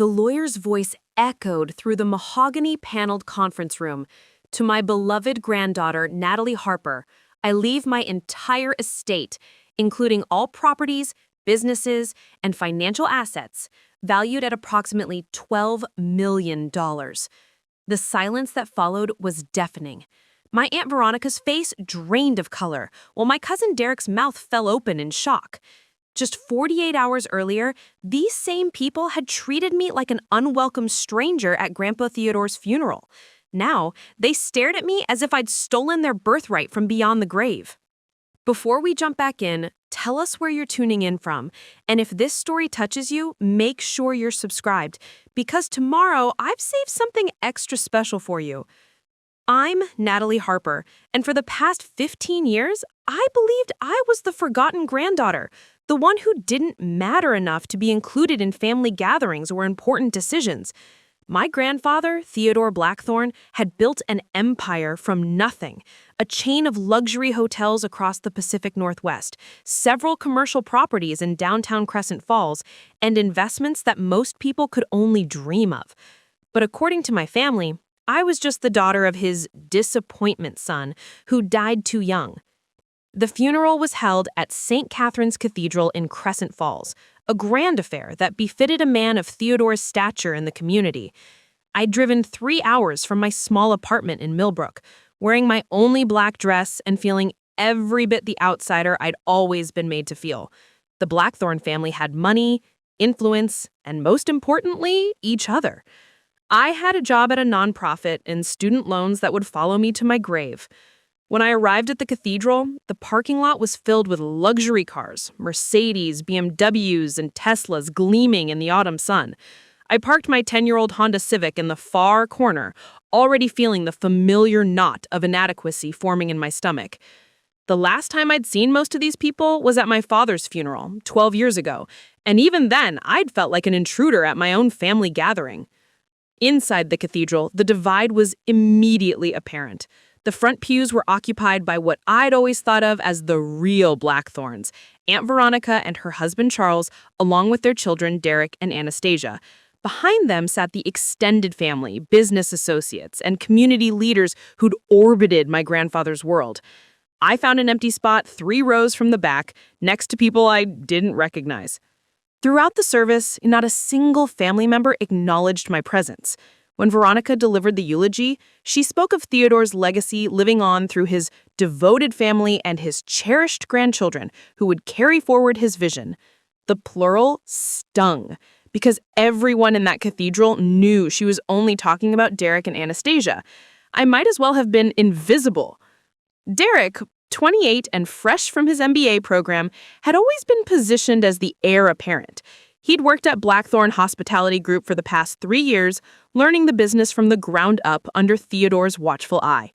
The lawyer's voice echoed through the mahogany-paneled conference room. To my beloved granddaughter, Natalie Harper, I leave my entire estate, including all properties, businesses, and financial assets, valued at approximately $12 million. The silence that followed was deafening. My Aunt Veronica's face drained of color, while my cousin Derek's mouth fell open in shock. Just 48 hours earlier, these same people had treated me like an unwelcome stranger at Grandpa Theodore's funeral. Now, they stared at me as if I'd stolen their birthright from beyond the grave. Before we jump back in, tell us where you're tuning in from, and if this story touches you, make sure you're subscribed, because tomorrow I've saved something extra special for you. I'm Natalie Harper, and for the past 15 years, I believed I was the forgotten granddaughter, the one who didn't matter enough to be included in family gatherings or important decisions. My grandfather, Theodore Blackthorne, had built an empire from nothing, a chain of luxury hotels across the Pacific Northwest, several commercial properties in downtown Crescent Falls, and investments that most people could only dream of. But according to my family, I was just the daughter of his disappointment son, who died too young. The funeral was held at St. Catherine's Cathedral in Crescent Falls, a grand affair that befitted a man of Theodore's stature in the community. I'd driven 3 hours from my small apartment in Millbrook, wearing my only black dress and feeling every bit the outsider I'd always been made to feel. The Blackthorne family had money, influence, and most importantly, each other. I had a job at a nonprofit and student loans that would follow me to my grave. When I arrived at the cathedral, the parking lot was filled with luxury cars, Mercedes, BMWs, and Teslas gleaming in the autumn sun. I parked my 10-year-old Honda Civic in the far corner, already feeling the familiar knot of inadequacy forming in my stomach. The last time I'd seen most of these people was at my father's funeral, 12 years ago, and even then, I'd felt like an intruder at my own family gathering. Inside the cathedral, the divide was immediately apparent. The front pews were occupied by what I'd always thought of as the real Blackthornes, Aunt Veronica and her husband Charles, along with their children Derek and Anastasia. Behind them sat the extended family, business associates, and community leaders who'd orbited my grandfather's world. I found an empty spot 3 rows from the back, next to people I didn't recognize. Throughout the service, not a single family member acknowledged my presence. When Veronica delivered the eulogy, she spoke of Theodore's legacy living on through his devoted family and his cherished grandchildren who would carry forward his vision. The plural stung, because everyone in that cathedral knew she was only talking about Derek and Anastasia. I might as well have been invisible. Derek, 28 and fresh from his MBA program, had always been positioned as the heir apparent. He'd worked at Blackthorne Hospitality Group for the past 3 years, learning the business from the ground up under Theodore's watchful eye.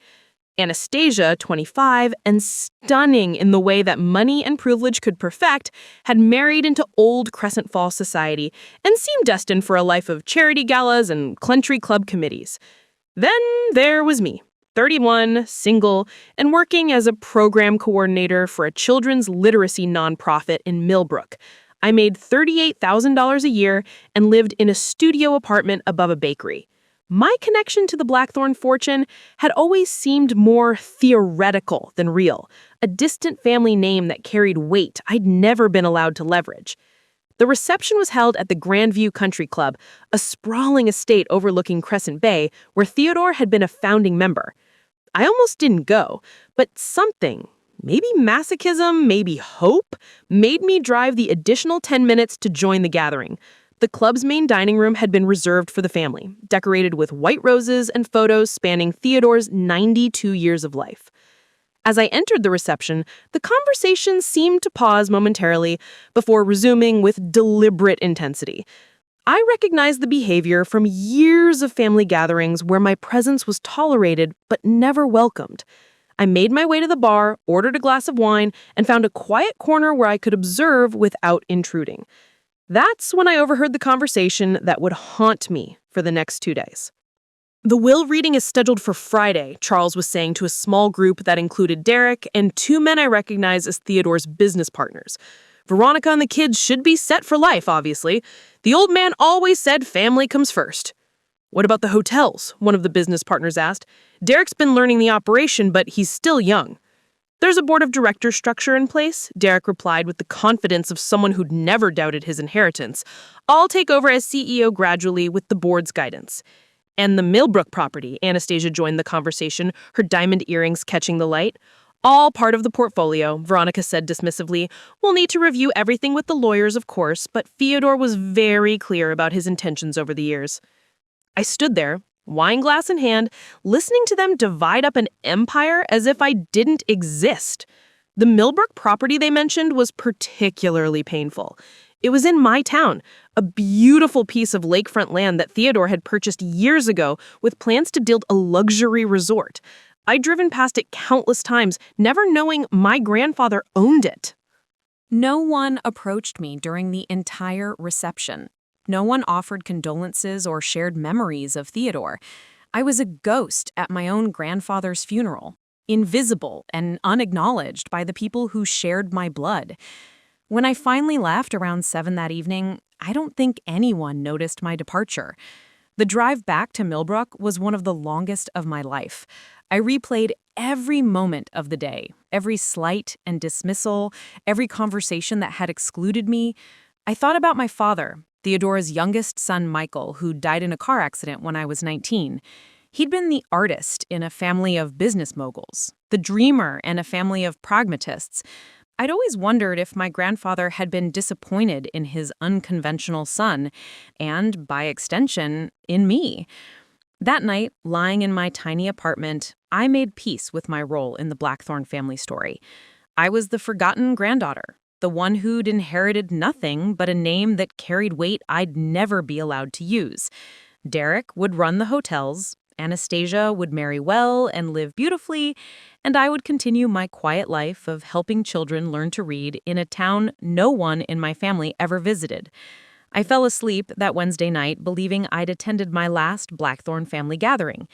Anastasia, 25, and stunning in the way that money and privilege could perfect, had married into old Crescent Falls society and seemed destined for a life of charity galas and country club committees. Then there was me, 31, single, and working as a program coordinator for a children's literacy nonprofit in Millbrook. I made $38,000 a year and lived in a studio apartment above a bakery. My connection to the Blackthorne fortune had always seemed more theoretical than real, a distant family name that carried weight I'd never been allowed to leverage. The reception was held at the Grandview Country Club, a sprawling estate overlooking Crescent Bay where Theodore had been a founding member. I almost didn't go, but something, maybe masochism, maybe hope, made me drive the additional 10 minutes to join the gathering. The club's main dining room had been reserved for the family, decorated with white roses and photos spanning Theodore's 92 years of life. As I entered the reception, the conversation seemed to pause momentarily before resuming with deliberate intensity. I recognized the behavior from years of family gatherings where my presence was tolerated but never welcomed. I made my way to the bar, ordered a glass of wine, and found a quiet corner where I could observe without intruding. That's when I overheard the conversation that would haunt me for the next 2 days. The will reading is scheduled for Friday, Charles was saying to a small group that included Derek and 2 men I recognize as Theodore's business partners. Veronica and the kids should be set for life, obviously. The old man always said family comes first. What about the hotels? One of the business partners asked. Derek's been learning the operation, but he's still young. There's a board of directors structure in place, Derek replied with the confidence of someone who'd never doubted his inheritance. I'll take over as CEO gradually with the board's guidance. And the Millbrook property, Anastasia joined the conversation, her diamond earrings catching the light. All part of the portfolio, Veronica said dismissively. We'll need to review everything with the lawyers, of course, but Theodore was very clear about his intentions over the years. I stood there, wine glass in hand, listening to them divide up an empire as if I didn't exist. The Millbrook property they mentioned was particularly painful. It was in my town, a beautiful piece of lakefront land that Theodore had purchased years ago with plans to build a luxury resort. I'd driven past it countless times, never knowing my grandfather owned it. No one approached me during the entire reception. No one offered condolences or shared memories of Theodore. I was a ghost at my own grandfather's funeral, invisible and unacknowledged by the people who shared my blood. When I finally left around 7 that evening, I don't think anyone noticed my departure. The drive back to Millbrook was one of the longest of my life. I replayed every moment of the day, every slight and dismissal, every conversation that had excluded me. I thought about my father, Theodore's youngest son, Michael, who died in a car accident when I was 19. He'd been the artist in a family of business moguls, the dreamer in a family of pragmatists. I'd always wondered if my grandfather had been disappointed in his unconventional son, and, by extension, in me. That night, lying in my tiny apartment, I made peace with my role in the Blackthorne family story. I was the forgotten granddaughter, the one who'd inherited nothing but a name that carried weight I'd never be allowed to use. Derek would run the hotels, Anastasia would marry well and live beautifully, and I would continue my quiet life of helping children learn to read in a town no one in my family ever visited. I fell asleep that Wednesday night believing I'd attended my last Blackthorne family gathering.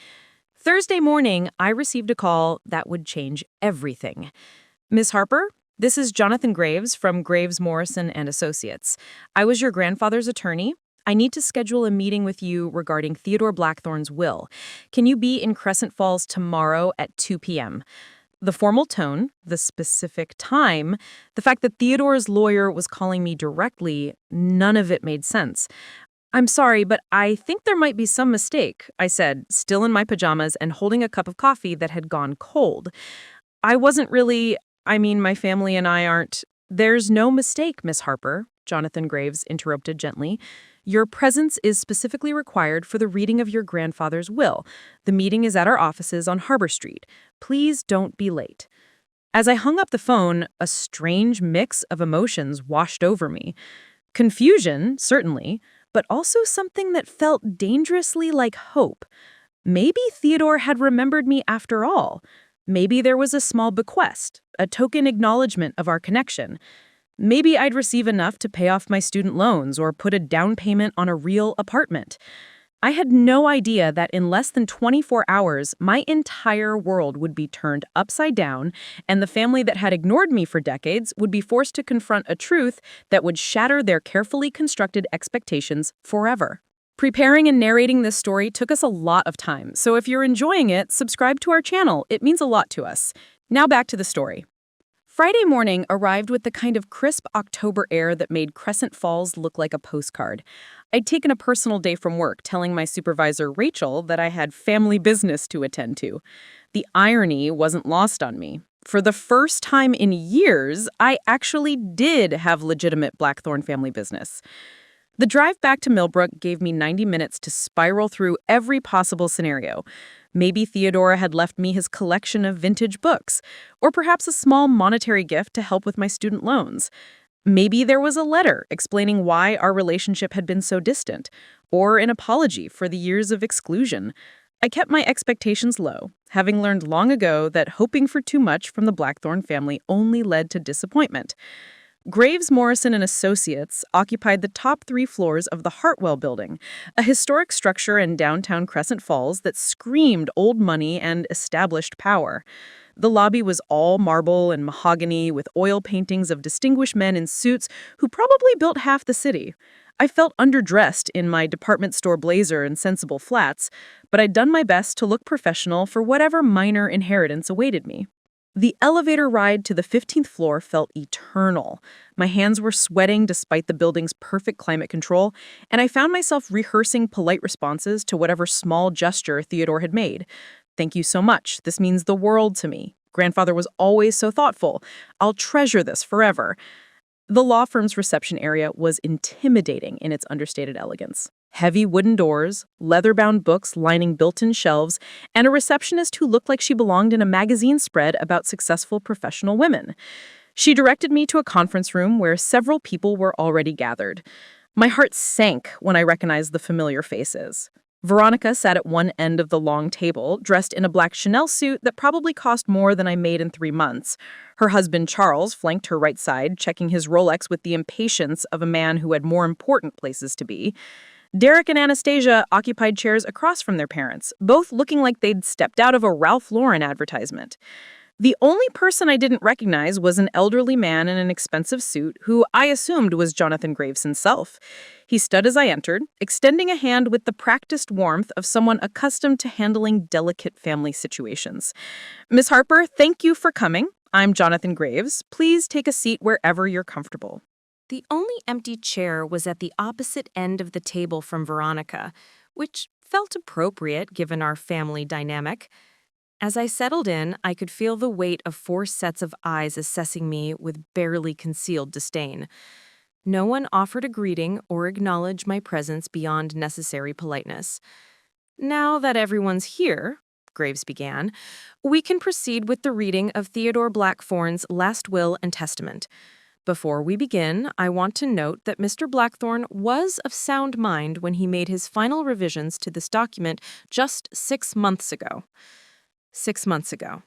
Thursday morning, I received a call that would change everything. Ms. Harper, this is Jonathan Graves from Graves, Morrison & Associates. I was your grandfather's attorney. I need to schedule a meeting with you regarding Theodore Blackthorne's will. Can you be in Crescent Falls tomorrow at 2 p.m.? The formal tone, the specific time, the fact that Theodore's lawyer was calling me directly, none of it made sense. I'm sorry, but I think there might be some mistake, I said, still in my pajamas and holding a cup of coffee that had gone cold. I wasn't really, my family and I aren't. There's no mistake, Miss Harper, Jonathan Graves interrupted gently. Your presence is specifically required for the reading of your grandfather's will. The meeting is at our offices on Harbor Street. Please don't be late. As I hung up the phone, a strange mix of emotions washed over me. Confusion, certainly, but also something that felt dangerously like hope. Maybe Theodore had remembered me after all. Maybe there was a small bequest, a token acknowledgement of our connection. Maybe I'd receive enough to pay off my student loans or put a down payment on a real apartment. I had no idea that in less than 24 hours, my entire world would be turned upside down, and the family that had ignored me for decades would be forced to confront a truth that would shatter their carefully constructed expectations forever. Preparing and narrating this story took us a lot of time, so if you're enjoying it, subscribe to our channel. It means a lot to us. Now back to the story. Friday morning arrived with the kind of crisp October air that made Crescent Falls look like a postcard. I'd taken a personal day from work, telling my supervisor, Rachel, that I had family business to attend to. The irony wasn't lost on me. For the first time in years, I actually did have legitimate Blackthorne family business. The drive back to Millbrook gave me 90 minutes to spiral through every possible scenario. Maybe Theodore had left me his collection of vintage books, or perhaps a small monetary gift to help with my student loans. Maybe there was a letter explaining why our relationship had been so distant, or an apology for the years of exclusion. I kept my expectations low, having learned long ago that hoping for too much from the Blackthorne family only led to disappointment. Graves, Morrison & Associates occupied the top 3 floors of the Hartwell Building, a historic structure in downtown Crescent Falls that screamed old money and established power. The lobby was all marble and mahogany with oil paintings of distinguished men in suits who probably built half the city. I felt underdressed in my department store blazer and sensible flats, but I'd done my best to look professional for whatever minor inheritance awaited me. The elevator ride to the 15th floor felt eternal. My hands were sweating despite the building's perfect climate control, and I found myself rehearsing polite responses to whatever small gesture Theodore had made. "Thank you so much. This means the world to me. Grandfather was always so thoughtful. I'll treasure this forever." The law firm's reception area was intimidating in its understated elegance. Heavy wooden doors, leather-bound books lining built-in shelves, and a receptionist who looked like she belonged in a magazine spread about successful professional women. She directed me to a conference room where several people were already gathered. My heart sank when I recognized the familiar faces. Veronica sat at one end of the long table, dressed in a black Chanel suit that probably cost more than I made in 3 months. Her husband, Charles, flanked her right side, checking his Rolex with the impatience of a man who had more important places to be. Derek and Anastasia occupied chairs across from their parents, both looking like they'd stepped out of a Ralph Lauren advertisement. The only person I didn't recognize was an elderly man in an expensive suit who I assumed was Jonathan Graves himself. He stood as I entered, extending a hand with the practiced warmth of someone accustomed to handling delicate family situations. "Miss Harper, thank you for coming. I'm Jonathan Graves. Please take a seat wherever you're comfortable." The only empty chair was at the opposite end of the table from Veronica, which felt appropriate given our family dynamic. As I settled in, I could feel the weight of 4 sets of eyes assessing me with barely concealed disdain. No one offered a greeting or acknowledged my presence beyond necessary politeness. "Now that everyone's here," Graves began, "we can proceed with the reading of Theodore Blackthorne's last will and testament. Before we begin, I want to note that Mr. Blackthorne was of sound mind when he made his final revisions to this document just 6 months ago. 6 months ago.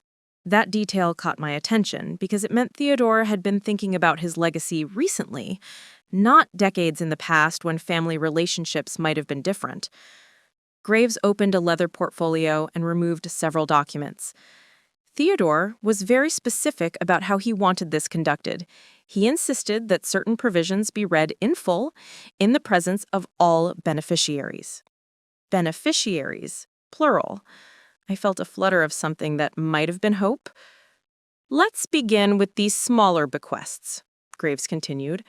That detail caught my attention because it meant Theodore had been thinking about his legacy recently, not decades in the past when family relationships might have been different. Graves opened a leather portfolio and removed several documents. Theodore was very specific about how he wanted this conducted. He insisted that certain provisions be read in full in the presence of all beneficiaries. Beneficiaries, plural. I felt a flutter of something that might have been hope. "Let's begin with these smaller bequests," Graves continued.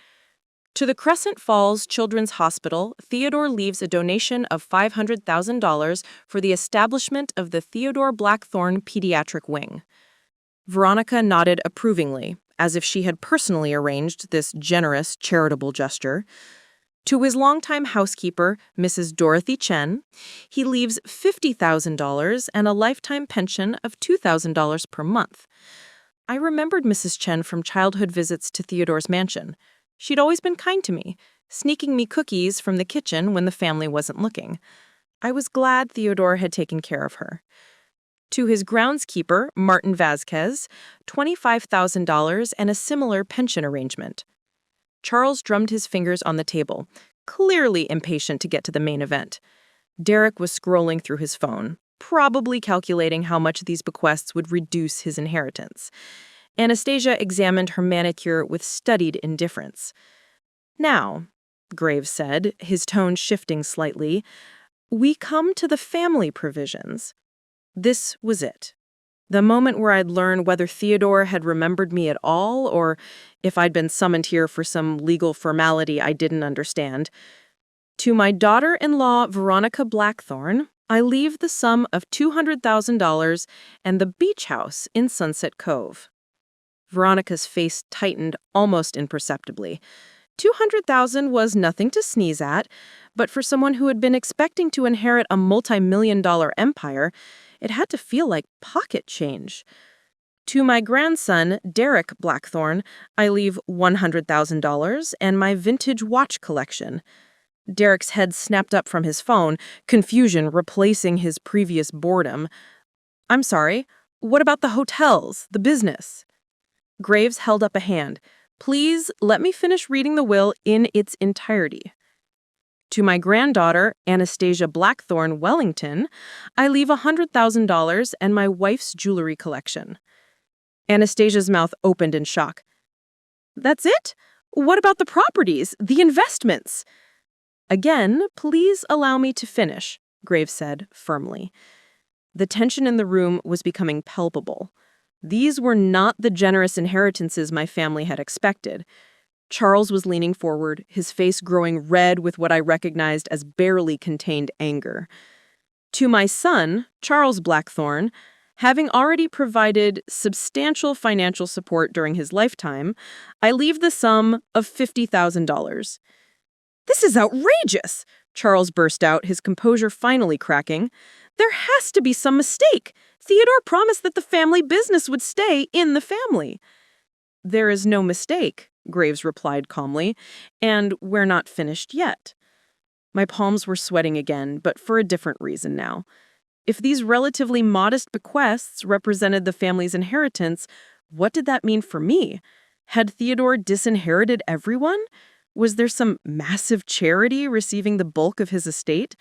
"To the Crescent Falls Children's Hospital, Theodore leaves a donation of $500,000 for the establishment of the Theodore Blackthorne Pediatric Wing." Veronica nodded approvingly, as if she had personally arranged this generous, charitable gesture. To his longtime housekeeper, Mrs. Dorothy Chen, he leaves $50,000 and a lifetime pension of $2,000 per month. I remembered Mrs. Chen from childhood visits to Theodore's mansion. She'd always been kind to me, sneaking me cookies from the kitchen when the family wasn't looking. I was glad Theodore had taken care of her. To his groundskeeper, Martin Vasquez, $25,000 and a similar pension arrangement. Charles drummed his fingers on the table, clearly impatient to get to the main event. Derek was scrolling through his phone, probably calculating how much these bequests would reduce his inheritance. Anastasia examined her manicure with studied indifference. "Now," Graves said, his tone shifting slightly, "we come to the family provisions." This was it. The moment where I'd learn whether Theodore had remembered me at all or if I'd been summoned here for some legal formality I didn't understand. "To my daughter-in-law, Veronica Blackthorne, I leave the sum of $200,000 and the beach house in Sunset Cove." Veronica's face tightened almost imperceptibly. $200,000 was nothing to sneeze at, but for someone who had been expecting to inherit a multi-million-dollar empire, it had to feel like pocket change. "To my grandson, Derek Blackthorne, I leave $100,000 and my vintage watch collection." Derek's head snapped up from his phone, confusion replacing his previous boredom. "I'm sorry, what about the hotels, the business?" Graves held up a hand. "Please let me finish reading the will in its entirety." "To my granddaughter, Anastasia Blackthorne Wellington, I leave $100,000 and my wife's jewelry collection." Anastasia's mouth opened in shock. That's it? What about the properties, the investments? Again, please allow me to finish, Graves said firmly. The tension in the room was becoming palpable. These were not the generous inheritances my family had expected. Charles was leaning forward, his face growing red with what I recognized as barely contained anger. To my son, Charles Blackthorne, having already provided substantial financial support during his lifetime, I leave the sum of $50,000. This is outrageous, Charles burst out, his composure finally cracking. There has to be some mistake. Theodore promised that the family business would stay in the family. There is no mistake, Graves replied calmly, and we're not finished yet. My palms were sweating again, but for a different reason now. If these relatively modest bequests represented the family's inheritance, what did that mean for me? Had Theodore disinherited everyone? Was there some massive charity receiving the bulk of his estate?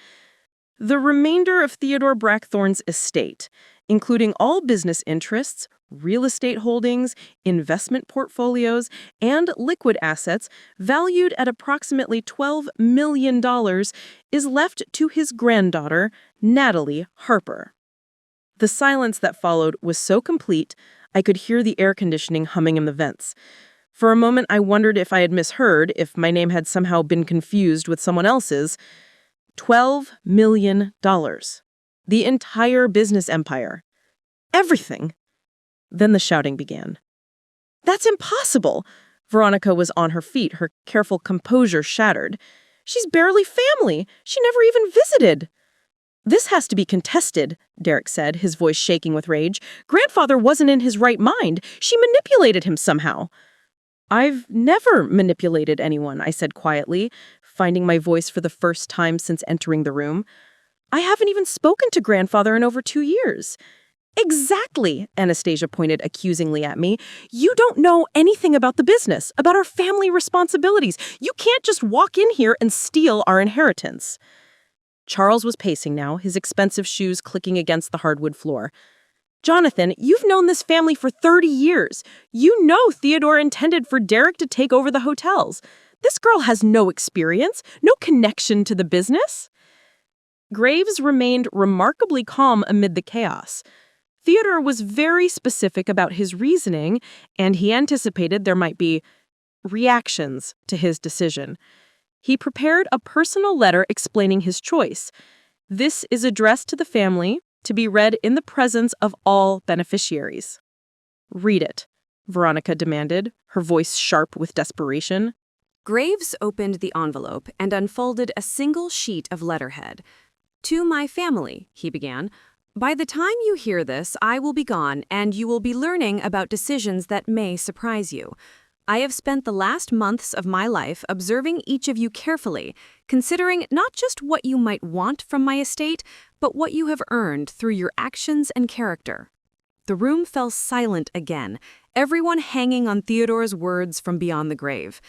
The remainder of Theodore Blackthorne's estate, including all business interests, real estate holdings, investment portfolios, and liquid assets valued at approximately $12 million, is left to his granddaughter, Natalie Harper. The silence that followed was so complete, I could hear the air conditioning humming in the vents. For a moment, I wondered if I had misheard, if my name had somehow been confused with someone else's. $12 million. The entire business empire. Everything. Then the shouting began. That's impossible! Veronica was on her feet, her careful composure shattered. She's barely family. She never even visited. This has to be contested, Derek said, his voice shaking with rage. Grandfather wasn't in his right mind. She manipulated him somehow. I've never manipulated anyone, I said quietly, finding my voice for the first time since entering the room. I haven't even spoken to Grandfather in over 2 years. Exactly, Anastasia pointed accusingly at me. You don't know anything about the business, about our family responsibilities. You can't just walk in here and steal our inheritance. Charles was pacing now, his expensive shoes clicking against the hardwood floor. Jonathan, you've known this family for 30 years. You know Theodore intended for Derek to take over the hotels. This girl has no experience, no connection to the business. Graves remained remarkably calm amid the chaos. Theodore was very specific about his reasoning, and he anticipated there might be reactions to his decision. He prepared a personal letter explaining his choice. This is addressed to the family, to be read in the presence of all beneficiaries. Read it, Veronica demanded, her voice sharp with desperation. Graves opened the envelope and unfolded a single sheet of letterhead. To my family, he began. By the time you hear this, I will be gone, and you will be learning about decisions that may surprise you. I have spent the last months of my life observing each of you carefully, considering not just what you might want from my estate, but what you have earned through your actions and character. The room fell silent again, everyone hanging on Theodore's words from beyond the grave.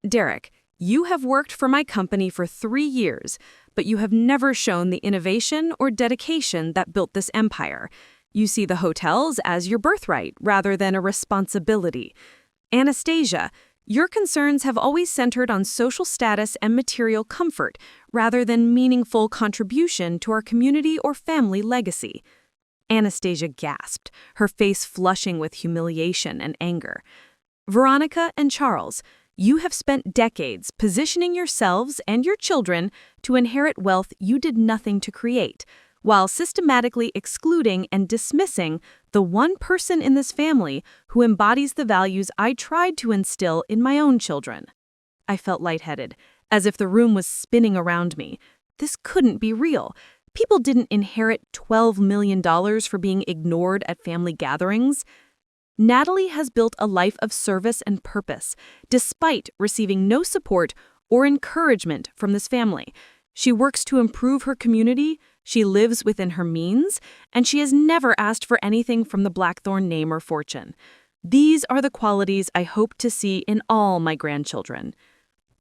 Derek, you have worked for my company for 3 years, but you have never shown the innovation or dedication that built this empire. You see the hotels as your birthright rather than a responsibility. Anastasia, your concerns have always centered on social status and material comfort, rather than meaningful contribution to our community or family legacy. Anastasia gasped, her face flushing with humiliation and anger. Veronica and Charles, you have spent decades positioning yourselves and your children to inherit wealth you did nothing to create, while systematically excluding and dismissing the one person in this family who embodies the values I tried to instill in my own children. I felt lightheaded, as if the room was spinning around me. This couldn't be real. People didn't inherit $12 million for being ignored at family gatherings. Natalie has built a life of service and purpose, despite receiving no support or encouragement from this family. She works to improve her community, she lives within her means, and she has never asked for anything from the Blackthorne name or fortune. These are the qualities I hope to see in all my grandchildren.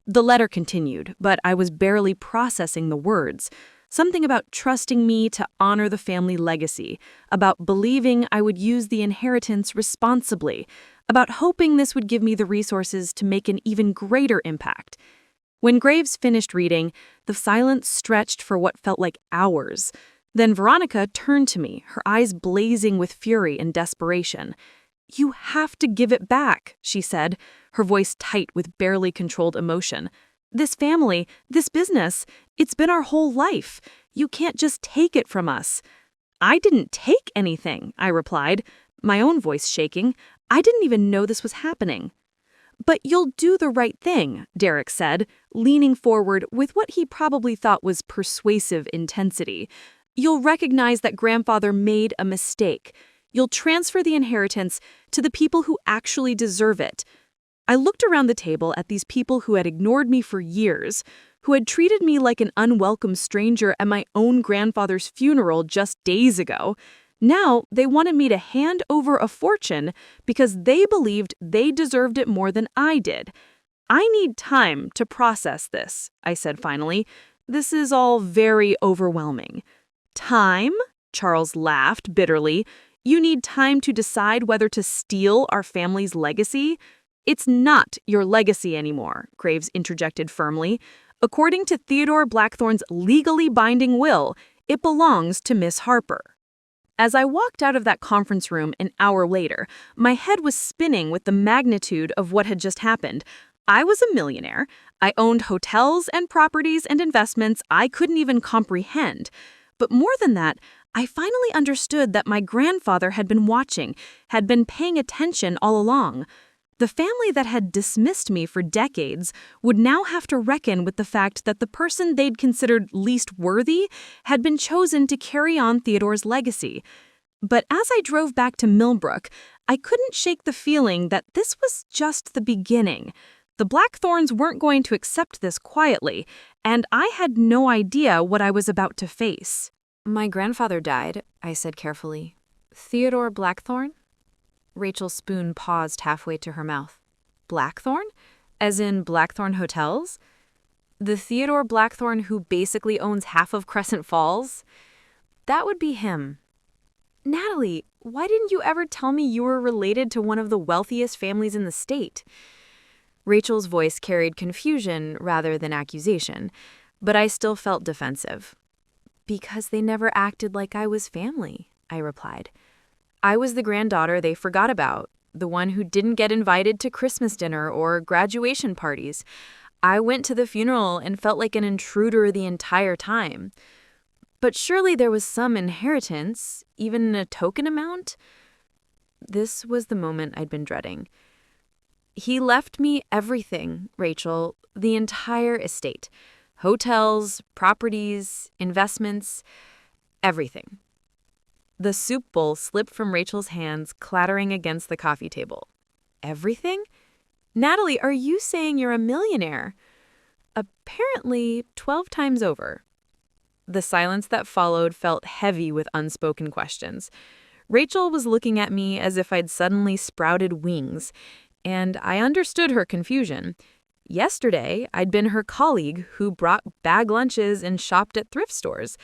The letter continued, but I was barely processing the words. Something about trusting me to honor the family legacy, about believing I would use the inheritance responsibly, about hoping this would give me the resources to make an even greater impact. When Graves finished reading, the silence stretched for what felt like hours. Then Veronica turned to me, her eyes blazing with fury and desperation. "You have to give it back," she said, her voice tight with barely controlled emotion. "This family, this business, it's been our whole life. You can't just take it from us." "I didn't take anything," I replied, my own voice shaking. "I didn't even know this was happening." "But you'll do the right thing," Derek said, leaning forward with what he probably thought was persuasive intensity. "You'll recognize that grandfather made a mistake. You'll transfer the inheritance to the people who actually deserve it." I looked around the table at these people who had ignored me for years, who had treated me like an unwelcome stranger at my own grandfather's funeral just days ago. Now they wanted me to hand over a fortune because they believed they deserved it more than I did. "I need time to process this," I said finally. "This is all very overwhelming." "Time?" Charles laughed bitterly. "You need time to decide whether to steal our family's legacy?" "It's not your legacy anymore," Graves interjected firmly. "According to Theodore Blackthorne's legally binding will, it belongs to Miss Harper." As I walked out of that conference room an hour later, my head was spinning with the magnitude of what had just happened. I was a millionaire. I owned hotels and properties and investments I couldn't even comprehend. But more than that, I finally understood that my grandfather had been watching, had been paying attention all along. The family that had dismissed me for decades would now have to reckon with the fact that the person they'd considered least worthy had been chosen to carry on Theodore's legacy. But as I drove back to Millbrook, I couldn't shake the feeling that this was just the beginning. The Blackthornes weren't going to accept this quietly, and I had no idea what I was about to face. "My grandfather died," I said carefully. "Theodore Blackthorne?" Rachel Spoon paused halfway to her mouth. "Blackthorne? As in Blackthorne Hotels? The Theodore Blackthorne who basically owns half of Crescent Falls? That would be him." "Natalie, why didn't you ever tell me you were related to one of the wealthiest families in the state?" Rachel's voice carried confusion rather than accusation, but I still felt defensive. "Because they never acted like I was family," I replied. "I was the granddaughter they forgot about, the one who didn't get invited to Christmas dinner or graduation parties. I went to the funeral and felt like an intruder the entire time. But surely there was some inheritance, even a token amount?" This was the moment I'd been dreading. "He left me everything, Rachel, the entire estate. Hotels, properties, investments, everything." The soup bowl slipped from Rachel's hands, clattering against the coffee table. "Everything? Natalie, are you saying you're a millionaire?" "Apparently 12 times over." The silence that followed felt heavy with unspoken questions. Rachel was looking at me as if I'd suddenly sprouted wings, and I understood her confusion. Yesterday, I'd been her colleague who brought bag lunches and shopped at thrift stores.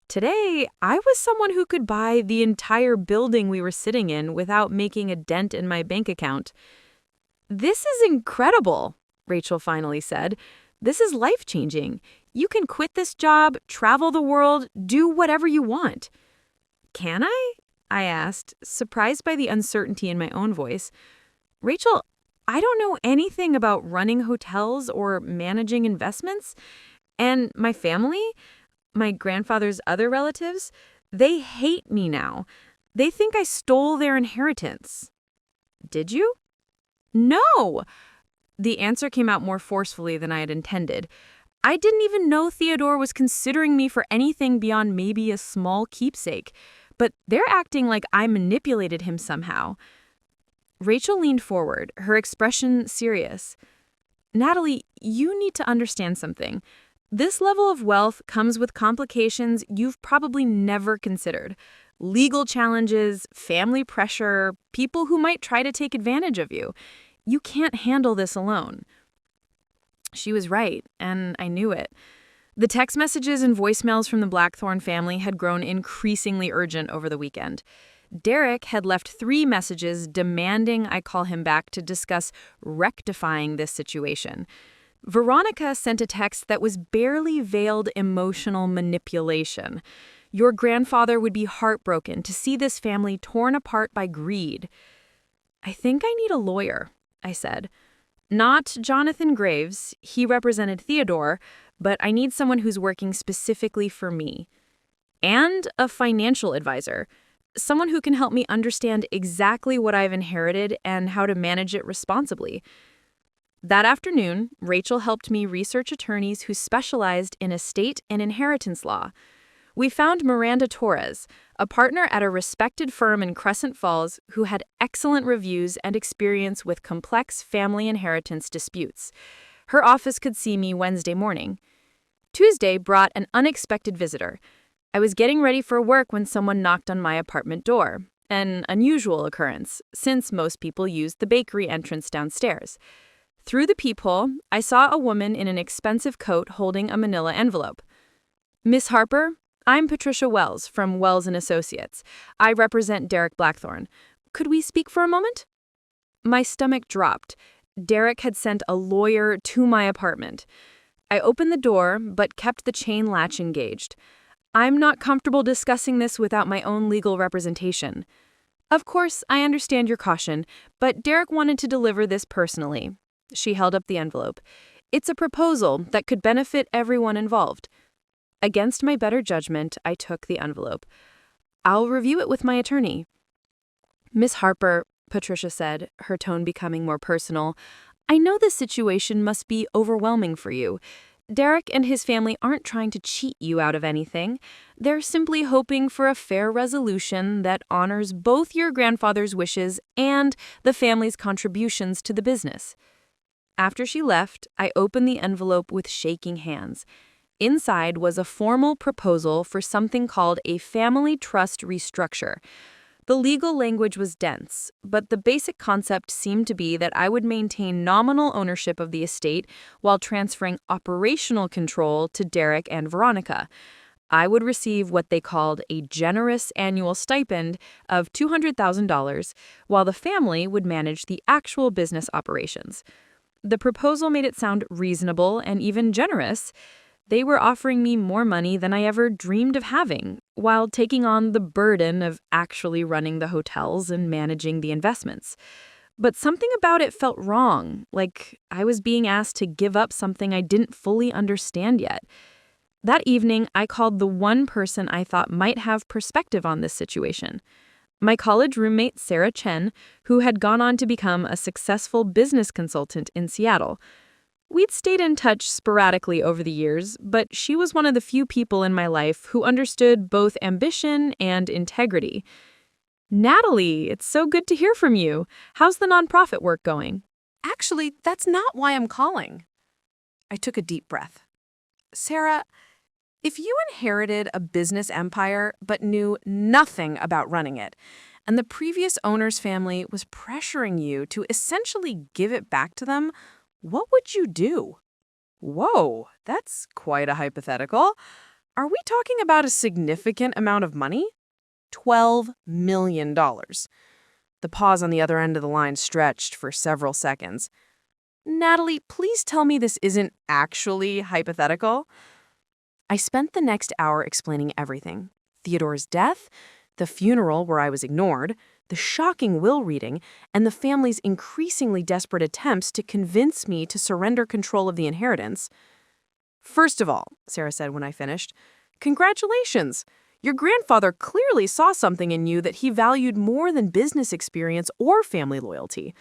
Today, I was someone who could buy the entire building we were sitting in without making a dent in my bank account. "This is incredible," Rachel finally said. "This is life-changing. You can quit this job, travel the world, do whatever you want." "Can I asked, surprised by the uncertainty in my own voice. "Rachel, I don't know anything about running hotels or managing investments. And my family, my grandfather's other relatives, they hate me now. They think I stole their inheritance." "Did you?" "No!" The answer came out more forcefully than I had intended. "I didn't even know Theodore was considering me for anything beyond maybe a small keepsake. But they're acting like I manipulated him somehow." Rachel leaned forward, her expression serious. "Natalie, you need to understand something. This level of wealth comes with complications you've probably never considered. Legal challenges, family pressure, people who might try to take advantage of you. You can't handle this alone." She was right, and I knew it. The text messages and voicemails from the Blackthorne family had grown increasingly urgent over the weekend. Derek had left 3 messages demanding I call him back to discuss rectifying this situation. Veronica sent a text that was barely veiled emotional manipulation. Your grandfather would be heartbroken to see this family torn apart by greed. I think I need a lawyer, I said. Not Jonathan Graves, he represented Theodore, but I need someone who's working specifically for me. And a financial advisor, someone who can help me understand exactly what I've inherited and how to manage it responsibly. That afternoon, Rachel helped me research attorneys who specialized in estate and inheritance law. We found Miranda Torres, a partner at a respected firm in Crescent Falls who had excellent reviews and experience with complex family inheritance disputes. Her office could see me Wednesday morning. Tuesday brought an unexpected visitor. I was getting ready for work when someone knocked on my apartment door, an unusual occurrence, since most people used the bakery entrance downstairs. Through the peephole, I saw a woman in an expensive coat holding a manila envelope. "Miss Harper, I'm Patricia Wells from Wells & Associates. I represent Derek Blackthorne. Could we speak for a moment?" My stomach dropped. Derek had sent a lawyer to my apartment. I opened the door, but kept the chain latch engaged. I'm not comfortable discussing this without my own legal representation. Of course, I understand your caution, but Derek wanted to deliver this personally. She held up the envelope. It's a proposal that could benefit everyone involved. Against my better judgment, I took the envelope. I'll review it with my attorney. Miss Harper, Patricia said, her tone becoming more personal, I know this situation must be overwhelming for you. Derek and his family aren't trying to cheat you out of anything. They're simply hoping for a fair resolution that honors both your grandfather's wishes and the family's contributions to the business. After she left, I opened the envelope with shaking hands. Inside was a formal proposal for something called a family trust restructure. The legal language was dense, but the basic concept seemed to be that I would maintain nominal ownership of the estate while transferring operational control to Derek and Veronica. I would receive what they called a generous annual stipend of $200,000, while the family would manage the actual business operations. The proposal made it sound reasonable and even generous. They were offering me more money than I ever dreamed of having, while taking on the burden of actually running the hotels and managing the investments. But something about it felt wrong, like I was being asked to give up something I didn't fully understand yet. That evening, I called the one person I thought might have perspective on this situation. My college roommate, Sarah Chen, who had gone on to become a successful business consultant in Seattle. We'd stayed in touch sporadically over the years, but she was one of the few people in my life who understood both ambition and integrity. Natalie, it's so good to hear from you. How's the nonprofit work going? Actually, that's not why I'm calling. I took a deep breath. Sarah, if you inherited a business empire but knew nothing about running it, and the previous owner's family was pressuring you to essentially give it back to them, what would you do? Whoa, that's quite a hypothetical. Are we talking about a significant amount of money? $12 million. The pause on the other end of the line stretched for several seconds. Natalie, please tell me this isn't actually hypothetical. I spent the next hour explaining everything. Theodore's death, the funeral where I was ignored, the shocking will reading, and the family's increasingly desperate attempts to convince me to surrender control of the inheritance. First of all, Sarah said when I finished, congratulations! Your grandfather clearly saw something in you that he valued more than business experience or family loyalty.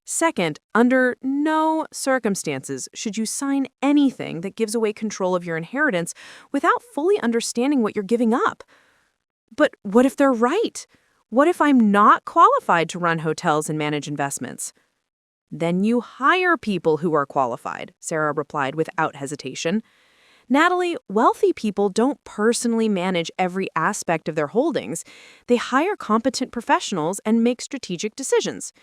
Second, under no circumstances should you sign anything that gives away control of your inheritance without fully understanding what you're giving up. But what if they're right? What if I'm not qualified to run hotels and manage investments? Then you hire people who are qualified, Sarah replied without hesitation. Natalie, wealthy people don't personally manage every aspect of their holdings. They hire competent professionals and make strategic decisions.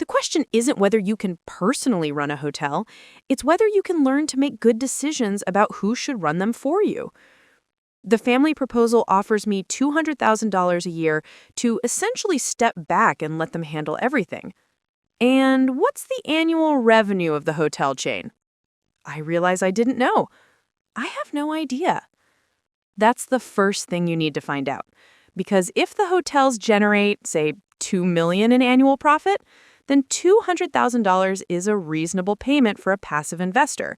The question isn't whether you can personally run a hotel, it's whether you can learn to make good decisions about who should run them for you. The family proposal offers me $200,000 a year to essentially step back and let them handle everything. And what's the annual revenue of the hotel chain? I realize I didn't know. I have no idea. That's the first thing you need to find out. Because if the hotels generate, say, $2 million in annual profit, then $200,000 is a reasonable payment for a passive investor.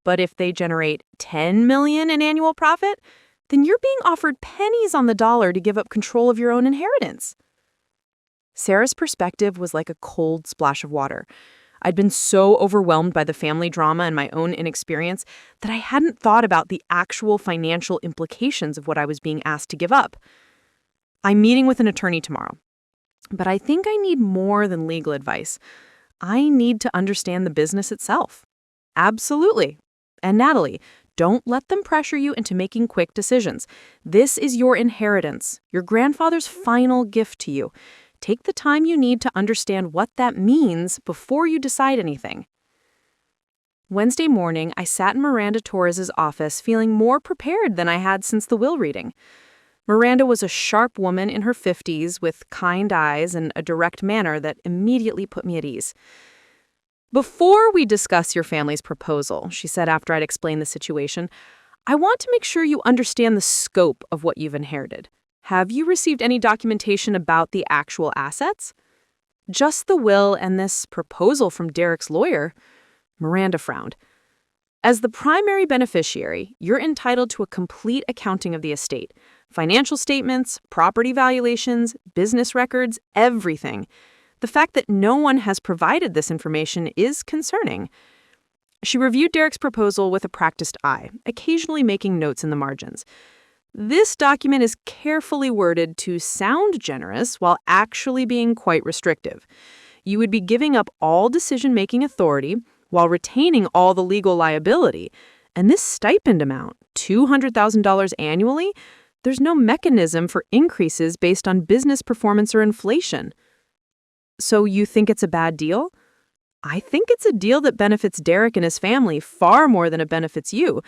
But if they generate $10 million in annual profit, then you're being offered pennies on the dollar to give up control of your own inheritance. Sarah's perspective was like a cold splash of water. I'd been so overwhelmed by the family drama and my own inexperience that I hadn't thought about the actual financial implications of what I was being asked to give up. I'm meeting with an attorney tomorrow, but I think I need more than legal advice. I need to understand the business itself. Absolutely. And Natalie, don't let them pressure you into making quick decisions. This is your inheritance, your grandfather's final gift to you. Take the time you need to understand what that means before you decide anything. Wednesday morning, I sat in Miranda Torres's office feeling more prepared than I had since the will reading. Miranda was a sharp woman in her 50s with kind eyes and a direct manner that immediately put me at ease. "Before we discuss your family's proposal," she said after I'd explained the situation, "I want to make sure you understand the scope of what you've inherited. Have you received any documentation about the actual assets?" "Just the will and this proposal from Derek's lawyer." Miranda frowned. "As the primary beneficiary, you're entitled to a complete accounting of the estate. Financial statements, property valuations, business records, everything. The fact that no one has provided this information is concerning." She reviewed Derek's proposal with a practiced eye, occasionally making notes in the margins. "This document is carefully worded to sound generous while actually being quite restrictive. You would be giving up all decision-making authority while retaining all the legal liability. And this stipend amount, $200,000 annually, there's no mechanism for increases based on business performance or inflation." "So you think it's a bad deal?" "I think it's a deal that benefits Derek and his family far more than it benefits you.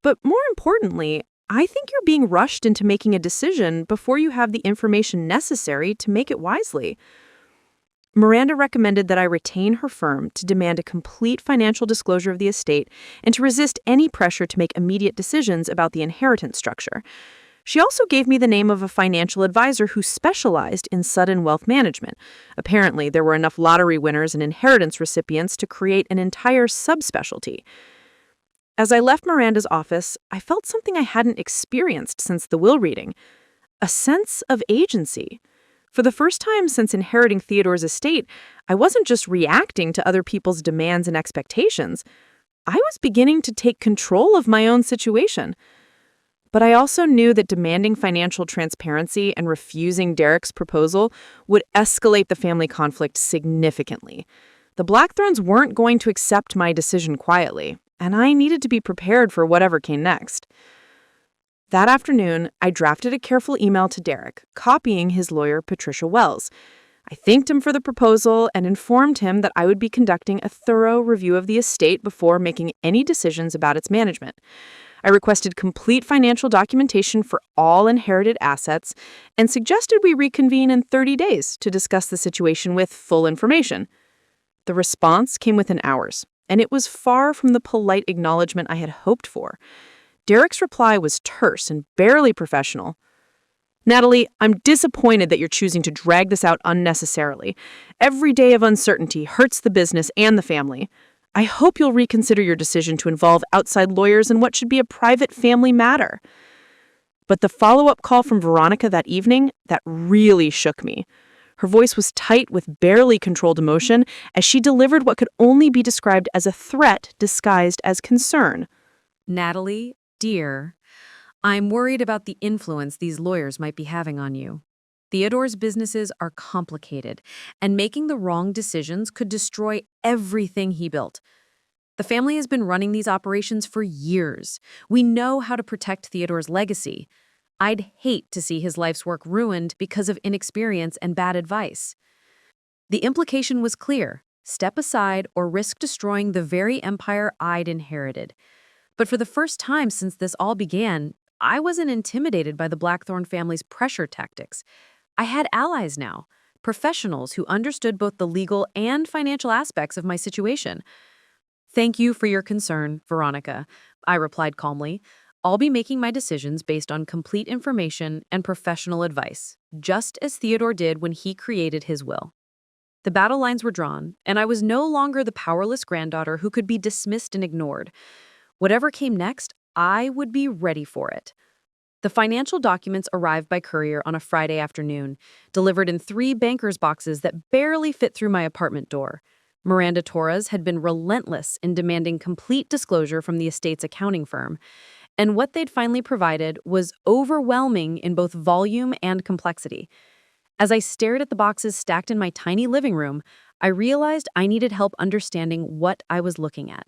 But more importantly, I think you're being rushed into making a decision before you have the information necessary to make it wisely." Miranda recommended that I retain her firm to demand a complete financial disclosure of the estate and to resist any pressure to make immediate decisions about the inheritance structure. She also gave me the name of a financial advisor who specialized in sudden wealth management. Apparently, there were enough lottery winners and inheritance recipients to create an entire subspecialty. As I left Miranda's office, I felt something I hadn't experienced since the will reading, a sense of agency. For the first time since inheriting Theodore's estate, I wasn't just reacting to other people's demands and expectations. I was beginning to take control of my own situation. But I also knew that demanding financial transparency and refusing Derek's proposal would escalate the family conflict significantly. The Blackthornes weren't going to accept my decision quietly, and I needed to be prepared for whatever came next. That afternoon, I drafted a careful email to Derek, copying his lawyer, Patricia Wells. I thanked him for the proposal and informed him that I would be conducting a thorough review of the estate before making any decisions about its management. I requested complete financial documentation for all inherited assets and suggested we reconvene in 30 days to discuss the situation with full information. The response came within hours, and it was far from the polite acknowledgement I had hoped for. Derek's reply was terse and barely professional. "Natalie, I'm disappointed that you're choosing to drag this out unnecessarily. Every day of uncertainty hurts the business and the family. I hope you'll reconsider your decision to involve outside lawyers in what should be a private family matter." But the follow-up call from Veronica that evening, that really shook me. Her voice was tight with barely controlled emotion as she delivered what could only be described as a threat disguised as concern. "Natalie, dear, I'm worried about the influence these lawyers might be having on you. Theodore's businesses are complicated, and making the wrong decisions could destroy everything he built. The family has been running these operations for years. We know how to protect Theodore's legacy. I'd hate to see his life's work ruined because of inexperience and bad advice." The implication was clear: step aside or risk destroying the very empire I'd inherited. But for the first time since this all began, I wasn't intimidated by the Blackthorne family's pressure tactics. I had allies now, professionals who understood both the legal and financial aspects of my situation. "Thank you for your concern, Veronica," I replied calmly. "I'll be making my decisions based on complete information and professional advice, just as Theodore did when he created his will." The battle lines were drawn, and I was no longer the powerless granddaughter who could be dismissed and ignored. Whatever came next, I would be ready for it. The financial documents arrived by courier on a Friday afternoon, delivered in 3 banker's boxes that barely fit through my apartment door. Miranda Torres had been relentless in demanding complete disclosure from the estate's accounting firm, and what they'd finally provided was overwhelming in both volume and complexity. As I stared at the boxes stacked in my tiny living room, I realized I needed help understanding what I was looking at.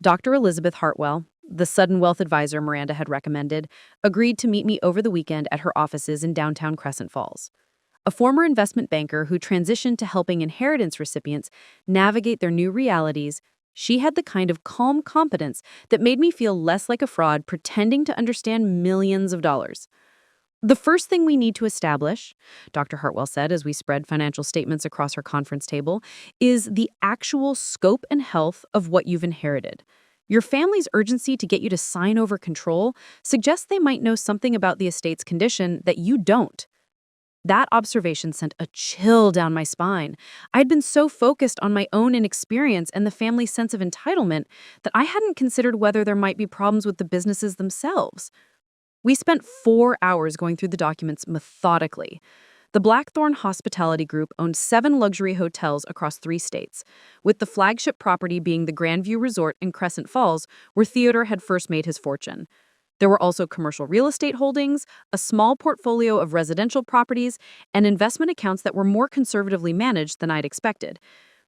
Dr. Elizabeth Hartwell, the sudden wealth advisor Miranda had recommended, agreed to meet me over the weekend at her offices in downtown Crescent Falls. A former investment banker who transitioned to helping inheritance recipients navigate their new realities, she had the kind of calm competence that made me feel less like a fraud pretending to understand millions of dollars. "The first thing we need to establish," Dr. Hartwell said as we spread financial statements across her conference table, "is the actual scope and health of what you've inherited. Your family's urgency to get you to sign over control suggests they might know something about the estate's condition that you don't." That observation sent a chill down my spine. I'd been so focused on my own inexperience and the family's sense of entitlement that I hadn't considered whether there might be problems with the businesses themselves. We spent 4 hours going through the documents methodically. The Blackthorne Hospitality Group owned 7 luxury hotels across 3 states, with the flagship property being the Grandview Resort in Crescent Falls, where Theodore had first made his fortune. There were also commercial real estate holdings, a small portfolio of residential properties, and investment accounts that were more conservatively managed than I'd expected.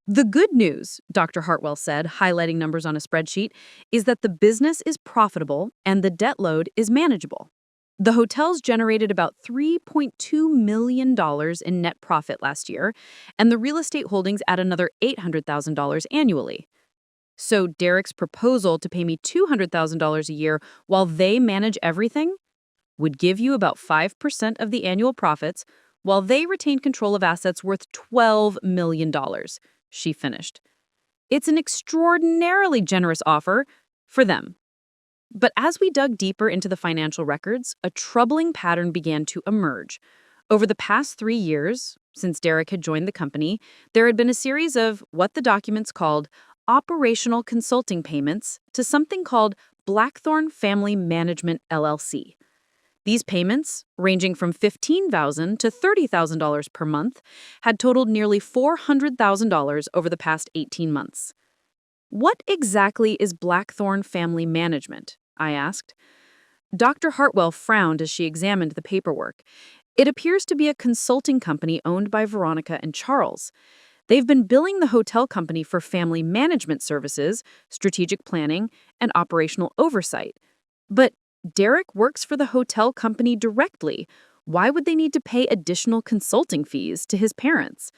"The good news," Dr. Hartwell said, highlighting numbers on a spreadsheet, "is that the business is profitable and the debt load is manageable." The hotels generated about $3.2 million in net profit last year, and the real estate holdings add another $800,000 annually. So Derek's proposal to pay me $200,000 a year while they manage everything would give you about 5% of the annual profits, while they retain control of assets worth $12 million, she finished. "It's an extraordinarily generous offer for them." But as we dug deeper into the financial records, a troubling pattern began to emerge. Over the past 3 years, since Derek had joined the company, there had been a series of what the documents called operational consulting payments to something called Blackthorne Family Management LLC. These payments, ranging from $15,000 to $30,000 per month, had totaled nearly $400,000 over the past 18 months. "What exactly is Blackthorne Family Management?" I asked. Dr. Hartwell frowned as she examined the paperwork. "It appears to be a consulting company owned by Veronica and Charles. They've been billing the hotel company for family management services, strategic planning, and operational oversight. But Derek works for the hotel company directly. Why would they need to pay additional consulting fees to his parents?"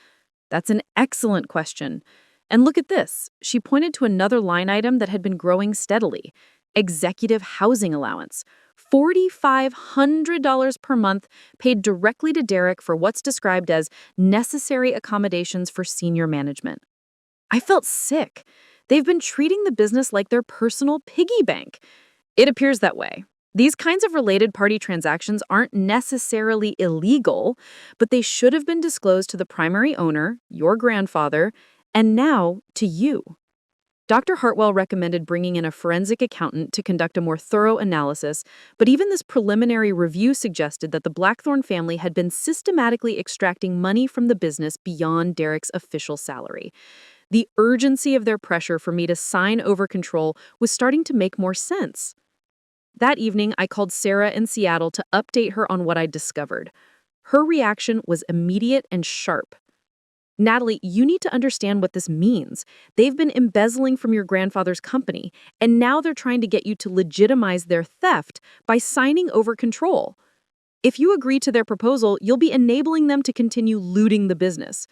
"That's an excellent question. And look at this." She pointed to another line item that had been growing steadily: executive housing allowance. $4,500 per month paid directly to Derek for what's described as necessary accommodations for senior management. I felt sick. They've been treating the business like their personal piggy bank. It appears that way. These kinds of related party transactions aren't necessarily illegal, but they should have been disclosed to the primary owner, your grandfather, and now to you. Dr. Hartwell recommended bringing in a forensic accountant to conduct a more thorough analysis, but even this preliminary review suggested that the Blackthorne family had been systematically extracting money from the business beyond Derek's official salary. The urgency of their pressure for me to sign over control was starting to make more sense. That evening, I called Sarah in Seattle to update her on what I'd discovered. Her reaction was immediate and sharp. "Natalie, you need to understand what this means. They've been embezzling from your grandfather's company, and now they're trying to get you to legitimize their theft by signing over control. If you agree to their proposal, you'll be enabling them to continue looting the business."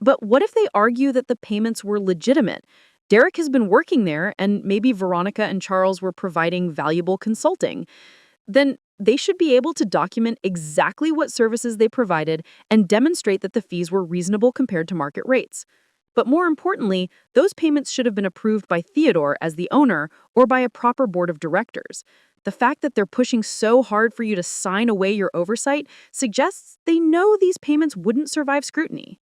But what if they argue that the payments were legitimate? Derek has been working there, and maybe Veronica and Charles were providing valuable consulting. Then they should be able to document exactly what services they provided and demonstrate that the fees were reasonable compared to market rates. But more importantly, those payments should have been approved by Theodore as the owner or by a proper board of directors. The fact that they're pushing so hard for you to sign away your oversight suggests they know these payments wouldn't survive scrutiny.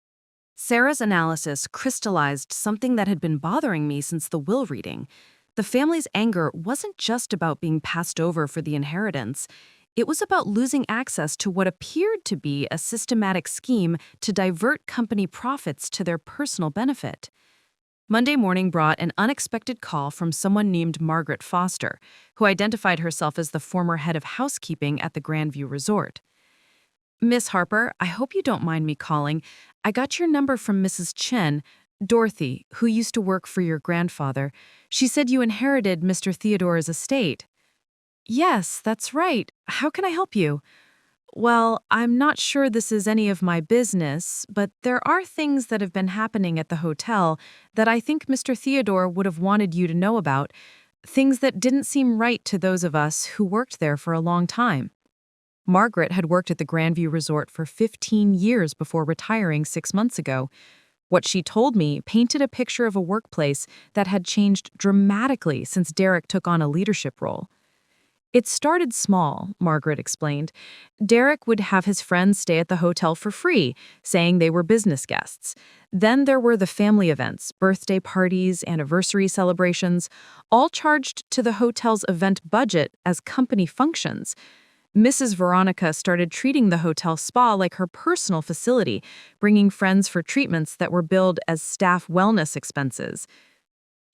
Sarah's analysis crystallized something that had been bothering me since the will reading. The family's anger wasn't just about being passed over for the inheritance. It was about losing access to what appeared to be a systematic scheme to divert company profits to their personal benefit. Monday morning brought an unexpected call from someone named Margaret Foster, who identified herself as the former head of housekeeping at the Grandview Resort. "Miss Harper, I hope you don't mind me calling. I got your number from Mrs. Chen, Dorothy, who used to work for your grandfather. She said you inherited Mr. Theodore's estate." "Yes, that's right. How can I help you?" "Well, I'm not sure this is any of my business, but there are things that have been happening at the hotel that I think Mr. Theodore would have wanted you to know about, things that didn't seem right to those of us who worked there for a long time." Margaret had worked at the Grandview Resort for 15 years before retiring 6 months ago. What she told me painted a picture of a workplace that had changed dramatically since Derek took on a leadership role. "It started small," Margaret explained. "Derek would have his friends stay at the hotel for free, saying they were business guests. Then there were the family events, birthday parties, anniversary celebrations, all charged to the hotel's event budget as company functions. Mrs. Veronica started treating the hotel spa like her personal facility, bringing friends for treatments that were billed as staff wellness expenses."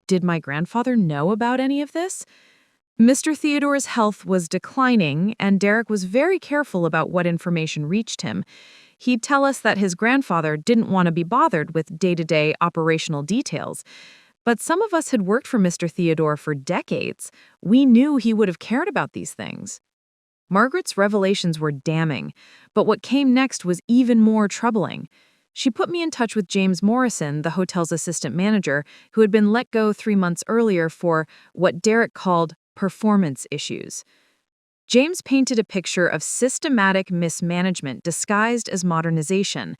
Did my grandfather know about any of this? Mr. Theodore's health was declining, and Derek was very careful about what information reached him. He'd tell us that his grandfather didn't want to be bothered with day-to-day operational details. But some of us had worked for Mr. Theodore for decades. We knew he would have cared about these things. Margaret's revelations were damning, but what came next was even more troubling. She put me in touch with James Morrison, the hotel's assistant manager, who had been let go 3 months earlier for what Derek called performance issues. James painted a picture of systematic mismanagement disguised as modernization.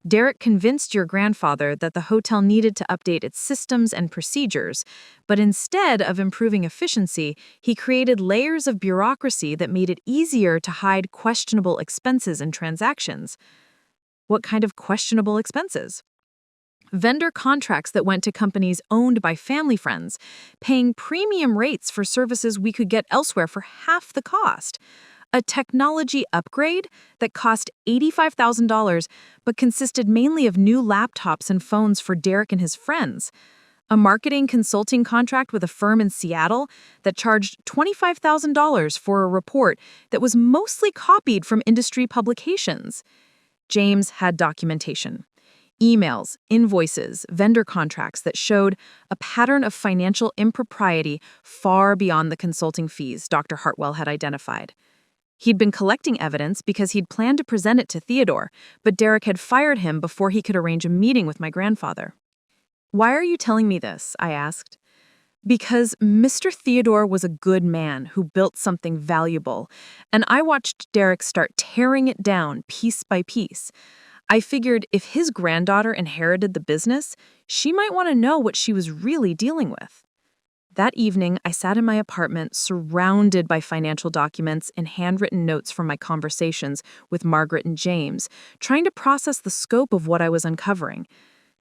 Derek convinced your grandfather that the hotel needed to update its systems and procedures, but instead of improving efficiency, he created layers of bureaucracy that made it easier to hide questionable expenses and transactions. What kind of questionable expenses? Vendor contracts that went to companies owned by family friends, paying premium rates for services we could get elsewhere for half the cost. A technology upgrade that cost $85,000 but consisted mainly of new laptops and phones for Derek and his friends. A marketing consulting contract with a firm in Seattle that charged $25,000 for a report that was mostly copied from industry publications. James had documentation. Emails, invoices, vendor contracts that showed a pattern of financial impropriety far beyond the consulting fees Dr. Hartwell had identified. He'd been collecting evidence because he'd planned to present it to Theodore, but Derek had fired him before he could arrange a meeting with my grandfather. "Why are you telling me this?" I asked. "Because Mr. Theodore was a good man who built something valuable, and I watched Derek start tearing it down piece by piece. I figured if his granddaughter inherited the business, she might want to know what she was really dealing with." That evening, I sat in my apartment surrounded by financial documents and handwritten notes from my conversations with Margaret and James, trying to process the scope of what I was uncovering.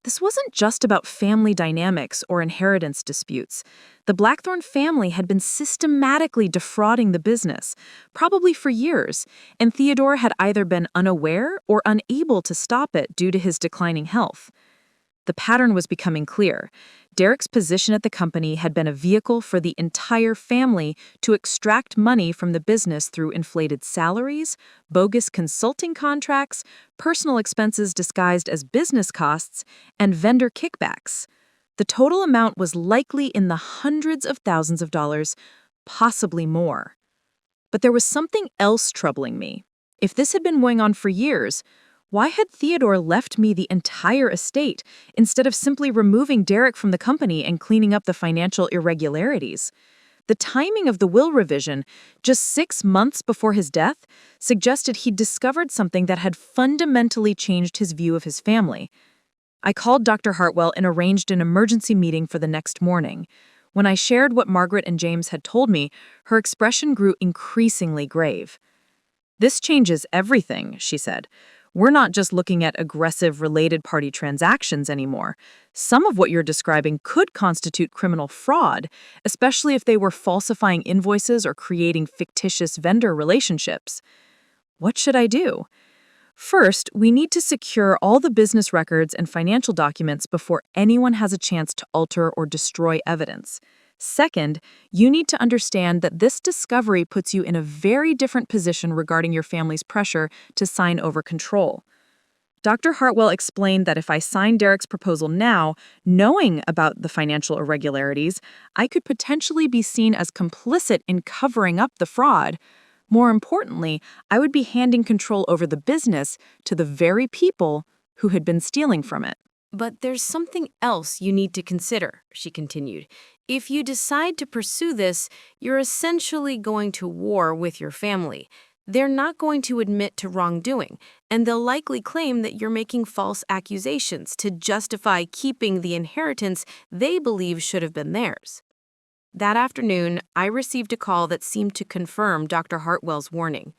This wasn't just about family dynamics or inheritance disputes. The Blackthorne family had been systematically defrauding the business, probably for years, and Theodore had either been unaware or unable to stop it due to his declining health. The pattern was becoming clear. Derek's position at the company had been a vehicle for the entire family to extract money from the business through inflated salaries, bogus consulting contracts, personal expenses disguised as business costs, and vendor kickbacks. The total amount was likely in the hundreds of thousands of dollars, possibly more. But there was something else troubling me. If this had been going on for years, Why had Theodore left me the entire estate instead of simply removing Derek from the company and cleaning up the financial irregularities? The timing of the will revision, just 6 months before his death, suggested he'd discovered something that had fundamentally changed his view of his family. I called Dr. Hartwell and arranged an emergency meeting for the next morning. When I shared what Margaret and James had told me, her expression grew increasingly grave. "This changes everything," she said. "We're not just looking at aggressive related party transactions anymore. Some of what you're describing could constitute criminal fraud, especially if they were falsifying invoices or creating fictitious vendor relationships." What should I do? First, we need to secure all the business records and financial documents before anyone has a chance to alter or destroy evidence. Second, you need to understand that this discovery puts you in a very different position regarding your family's pressure to sign over control. Dr. Hartwell explained that if I signed Derek's proposal now, knowing about the financial irregularities, I could potentially be seen as complicit in covering up the fraud. More importantly, I would be handing control over the business to the very people who had been stealing from it. But there's something else you need to consider, she continued. If you decide to pursue this, you're essentially going to war with your family. They're not going to admit to wrongdoing, and they'll likely claim that you're making false accusations to justify keeping the inheritance they believe should have been theirs. That afternoon, I received a call that seemed to confirm Dr. Hartwell's warning.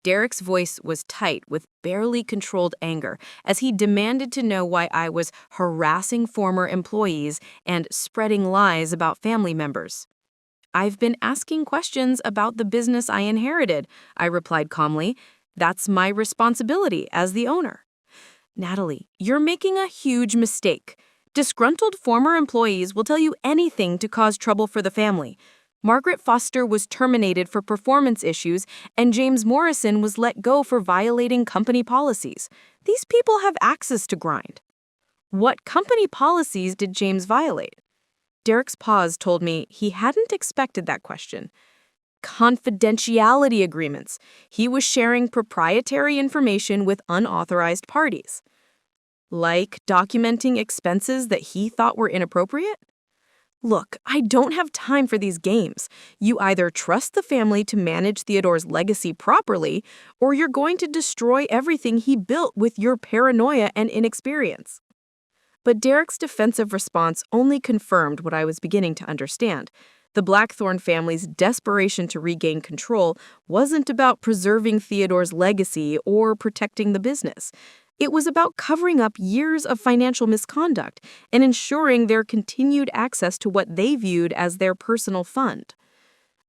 Derek's voice was tight with barely controlled anger as he demanded to know why I was harassing former employees and spreading lies about family members. "I've been asking questions about the business I inherited," I replied calmly. "That's my responsibility as the owner." "Natalie, you're making a huge mistake. Disgruntled former employees will tell you anything to cause trouble for the family. Margaret Foster was terminated for performance issues, and James Morrison was let go for violating company policies. These people have access to grind." "What company policies did James violate?" Derek's pause told me he hadn't expected that question. "Confidentiality agreements. He was sharing proprietary information with unauthorized parties." "Like documenting expenses that he thought were inappropriate?" "Look, I don't have time for these games. You either trust the family to manage Theodore's legacy properly, or you're going to destroy everything he built with your paranoia and inexperience." But Derek's defensive response only confirmed what I was beginning to understand. The Blackthorne family's desperation to regain control wasn't about preserving Theodore's legacy or protecting the business. It was about covering up years of financial misconduct and ensuring their continued access to what they viewed as their personal fund.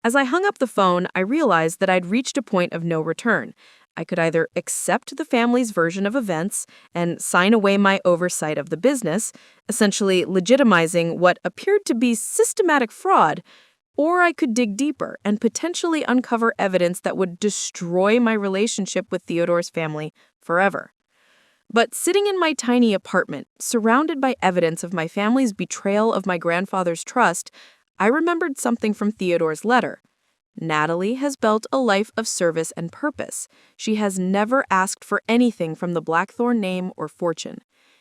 As I hung up the phone, I realized that I'd reached a point of no return. I could either accept the family's version of events and sign away my oversight of the business, essentially legitimizing what appeared to be systematic fraud, or I could dig deeper and potentially uncover evidence that would destroy my relationship with Theodore's family forever. But sitting in my tiny apartment, surrounded by evidence of my family's betrayal of my grandfather's trust, I remembered something from Theodore's letter. "Natalie has built a life of service and purpose. She has never asked for anything from the Blackthorne name or fortune.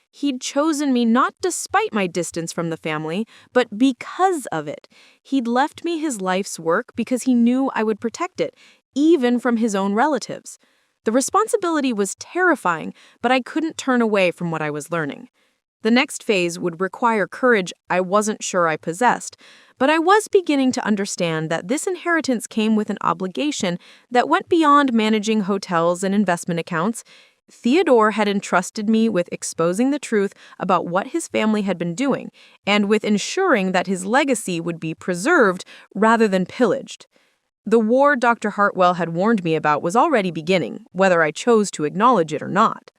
He'd chosen me not despite my distance from the family, but because of it. He'd left me his life's work because he knew I would protect it, even from his own relatives." The responsibility was terrifying, but I couldn't turn away from what I was learning. The next phase would require courage I wasn't sure I possessed, but I was beginning to understand that this inheritance came with an obligation that went beyond managing hotels and investment accounts. Theodore had entrusted me with exposing the truth about what his family had been doing, and with ensuring that his legacy would be preserved rather than pillaged. The war Dr. Hartwell had warned me about was already beginning, whether I chose to acknowledge it or not.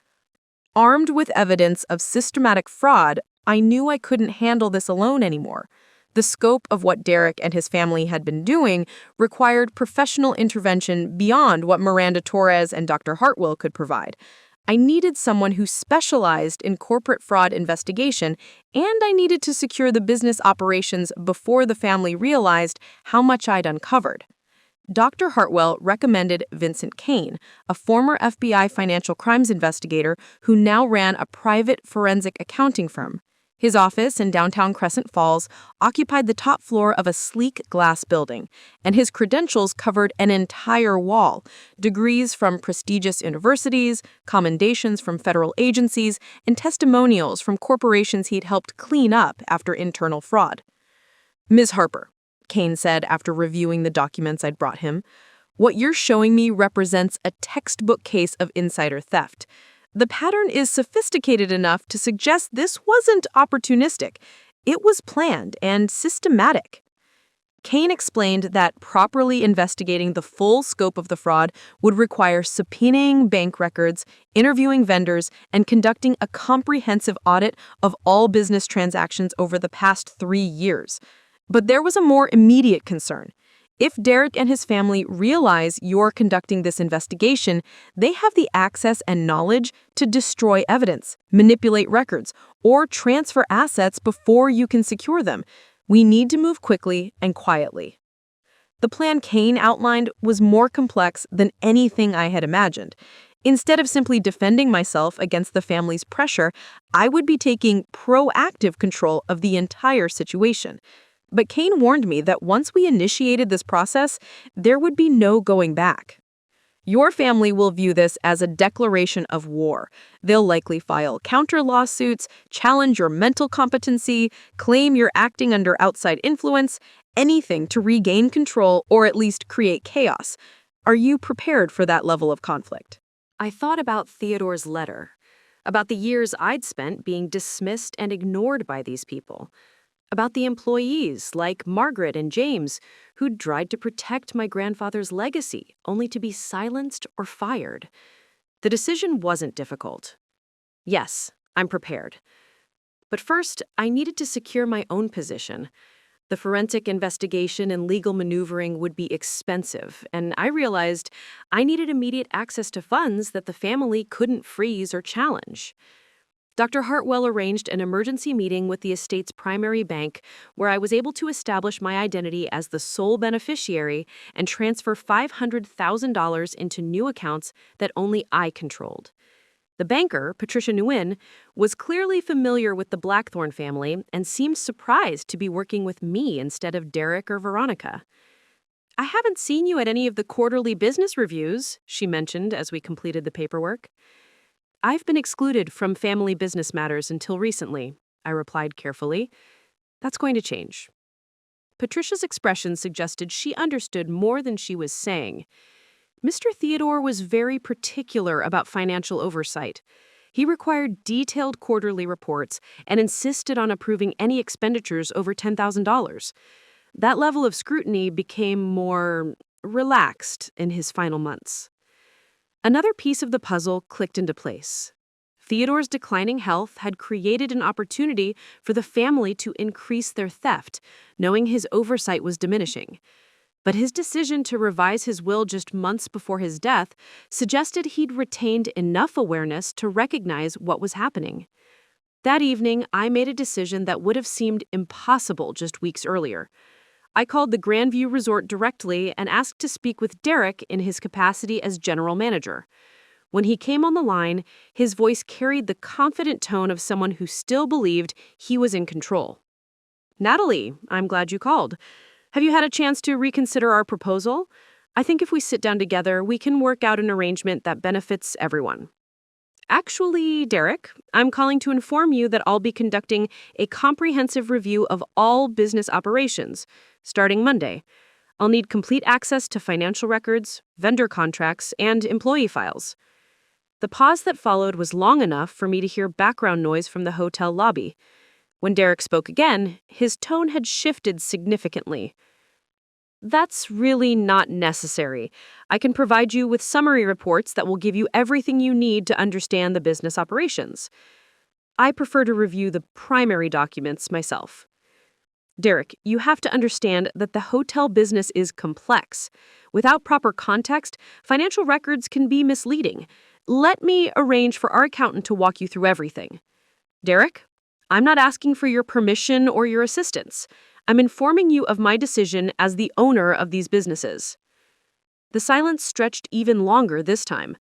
Armed with evidence of systematic fraud, I knew I couldn't handle this alone anymore. The scope of what Derek and his family had been doing required professional intervention beyond what Miranda Torres and Dr. Hartwell could provide. I needed someone who specialized in corporate fraud investigation, and I needed to secure the business operations before the family realized how much I'd uncovered. Dr. Hartwell recommended Vincent Kane, a former FBI financial crimes investigator who now ran a private forensic accounting firm. His office in downtown Crescent Falls occupied the top floor of a sleek glass building, and his credentials covered an entire wall: degrees from prestigious universities, commendations from federal agencies, and testimonials from corporations he'd helped clean up after internal fraud. "Ms. Harper," Kane said after reviewing the documents I'd brought him, "what you're showing me represents a textbook case of insider theft. The pattern is sophisticated enough to suggest this wasn't opportunistic. It was planned and systematic." Kane explained that properly investigating the full scope of the fraud would require subpoenaing bank records, interviewing vendors, and conducting a comprehensive audit of all business transactions over the past 3 years. But there was a more immediate concern. If Derek and his family realize you're conducting this investigation, they have the access and knowledge to destroy evidence, manipulate records, or transfer assets before you can secure them. We need to move quickly and quietly. The plan Kane outlined was more complex than anything I had imagined. Instead of simply defending myself against the family's pressure, I would be taking proactive control of the entire situation. But Kane warned me that once we initiated this process, there would be no going back. "Your family will view this as a declaration of war. They'll likely file counter lawsuits, challenge your mental competency, claim you're acting under outside influence, anything to regain control or at least create chaos. Are you prepared for that level of conflict?" I thought about Theodore's letter, about the years I'd spent being dismissed and ignored by these people, about the employees like Margaret and James who'd tried to protect my grandfather's legacy only to be silenced or fired. The decision wasn't difficult. Yes, I'm prepared. But first, I needed to secure my own position. The forensic investigation and legal maneuvering would be expensive, and I realized I needed immediate access to funds that the family couldn't freeze or challenge. Dr. Hartwell arranged an emergency meeting with the estate's primary bank where I was able to establish my identity as the sole beneficiary and transfer $500,000 into new accounts that only I controlled. The banker, Patricia Nguyen, was clearly familiar with the Blackthorne family and seemed surprised to be working with me instead of Derek or Veronica. "I haven't seen you at any of the quarterly business reviews," she mentioned as we completed the paperwork. "I've been excluded from family business matters until recently," I replied carefully. "That's going to change." Patricia's expression suggested she understood more than she was saying. Mr. Theodore was very particular about financial oversight. He required detailed quarterly reports and insisted on approving any expenditures over $10,000. That level of scrutiny became more relaxed in his final months. Another piece of the puzzle clicked into place. Theodore's declining health had created an opportunity for the family to increase their theft, knowing his oversight was diminishing. But his decision to revise his will just months before his death suggested he'd retained enough awareness to recognize what was happening. That evening, I made a decision that would have seemed impossible just weeks earlier. I called the Grandview Resort directly and asked to speak with Derek in his capacity as general manager. When he came on the line, his voice carried the confident tone of someone who still believed he was in control. "Natalie, I'm glad you called. Have you had a chance to reconsider our proposal? I think if we sit down together, we can work out an arrangement that benefits everyone." "Actually, Derek, I'm calling to inform you that I'll be conducting a comprehensive review of all business operations, starting Monday. I'll need complete access to financial records, vendor contracts, and employee files." The pause that followed was long enough for me to hear background noise from the hotel lobby. When Derek spoke again, his tone had shifted significantly. "That's really not necessary. I can provide you with summary reports that will give you everything you need to understand the business operations. I prefer to review the primary documents myself." "Derek, you have to understand that the hotel business is complex. Without proper context, financial records can be misleading. Let me arrange for our accountant to walk you through everything." "Derek, I'm not asking for your permission or your assistance. I'm informing you of my decision as the owner of these businesses." The silence stretched even longer this time.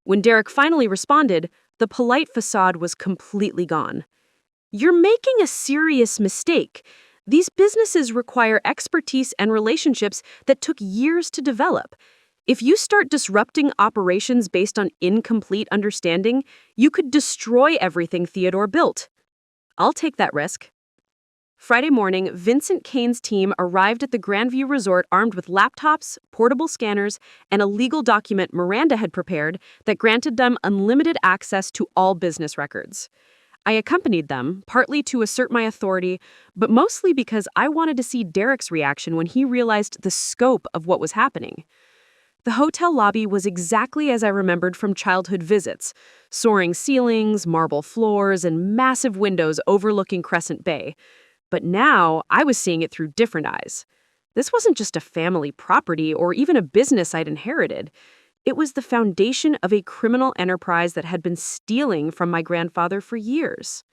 When Derek finally responded, the polite facade was completely gone. "You're making a serious mistake. These businesses require expertise and relationships that took years to develop. If you start disrupting operations based on incomplete understanding, you could destroy everything Theodore built." "I'll take that risk." Friday morning, Vincent Kane's team arrived at the Grandview Resort armed with laptops, portable scanners, and a legal document Miranda had prepared that granted them unlimited access to all business records. I accompanied them, partly to assert my authority, but mostly because I wanted to see Derek's reaction when he realized the scope of what was happening. The hotel lobby was exactly as I remembered from childhood visits: soaring ceilings, marble floors, and massive windows overlooking Crescent Bay. But now I was seeing it through different eyes. This wasn't just a family property or even a business I'd inherited. It was the foundation of a criminal enterprise that had been stealing from my grandfather for years.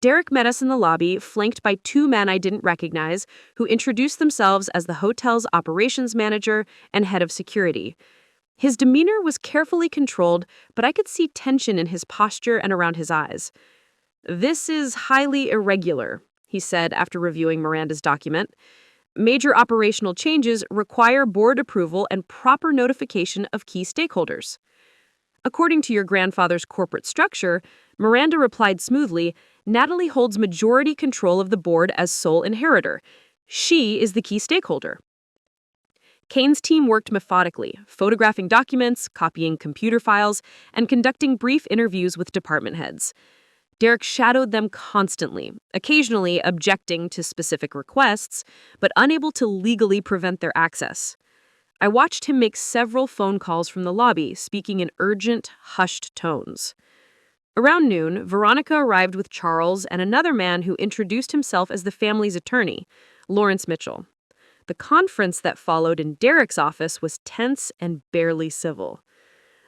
Derek met us in the lobby, flanked by two men I didn't recognize, who introduced themselves as the hotel's operations manager and head of security. His demeanor was carefully controlled, but I could see tension in his posture and around his eyes. "This is highly irregular," he said after reviewing Miranda's document. "Major operational changes require board approval and proper notification of key stakeholders." According to your grandfather's corporate structure, Miranda replied smoothly, "Natalie holds majority control of the board as sole inheritor. She is the key stakeholder." Kane's team worked methodically, photographing documents, copying computer files, and conducting brief interviews with department heads. Derek shadowed them constantly, occasionally objecting to specific requests, but unable to legally prevent their access. I watched him make several phone calls from the lobby, speaking in urgent, hushed tones. Around noon, Veronica arrived with Charles and another man who introduced himself as the family's attorney, Lawrence Mitchell. The conference that followed in Derek's office was tense and barely civil.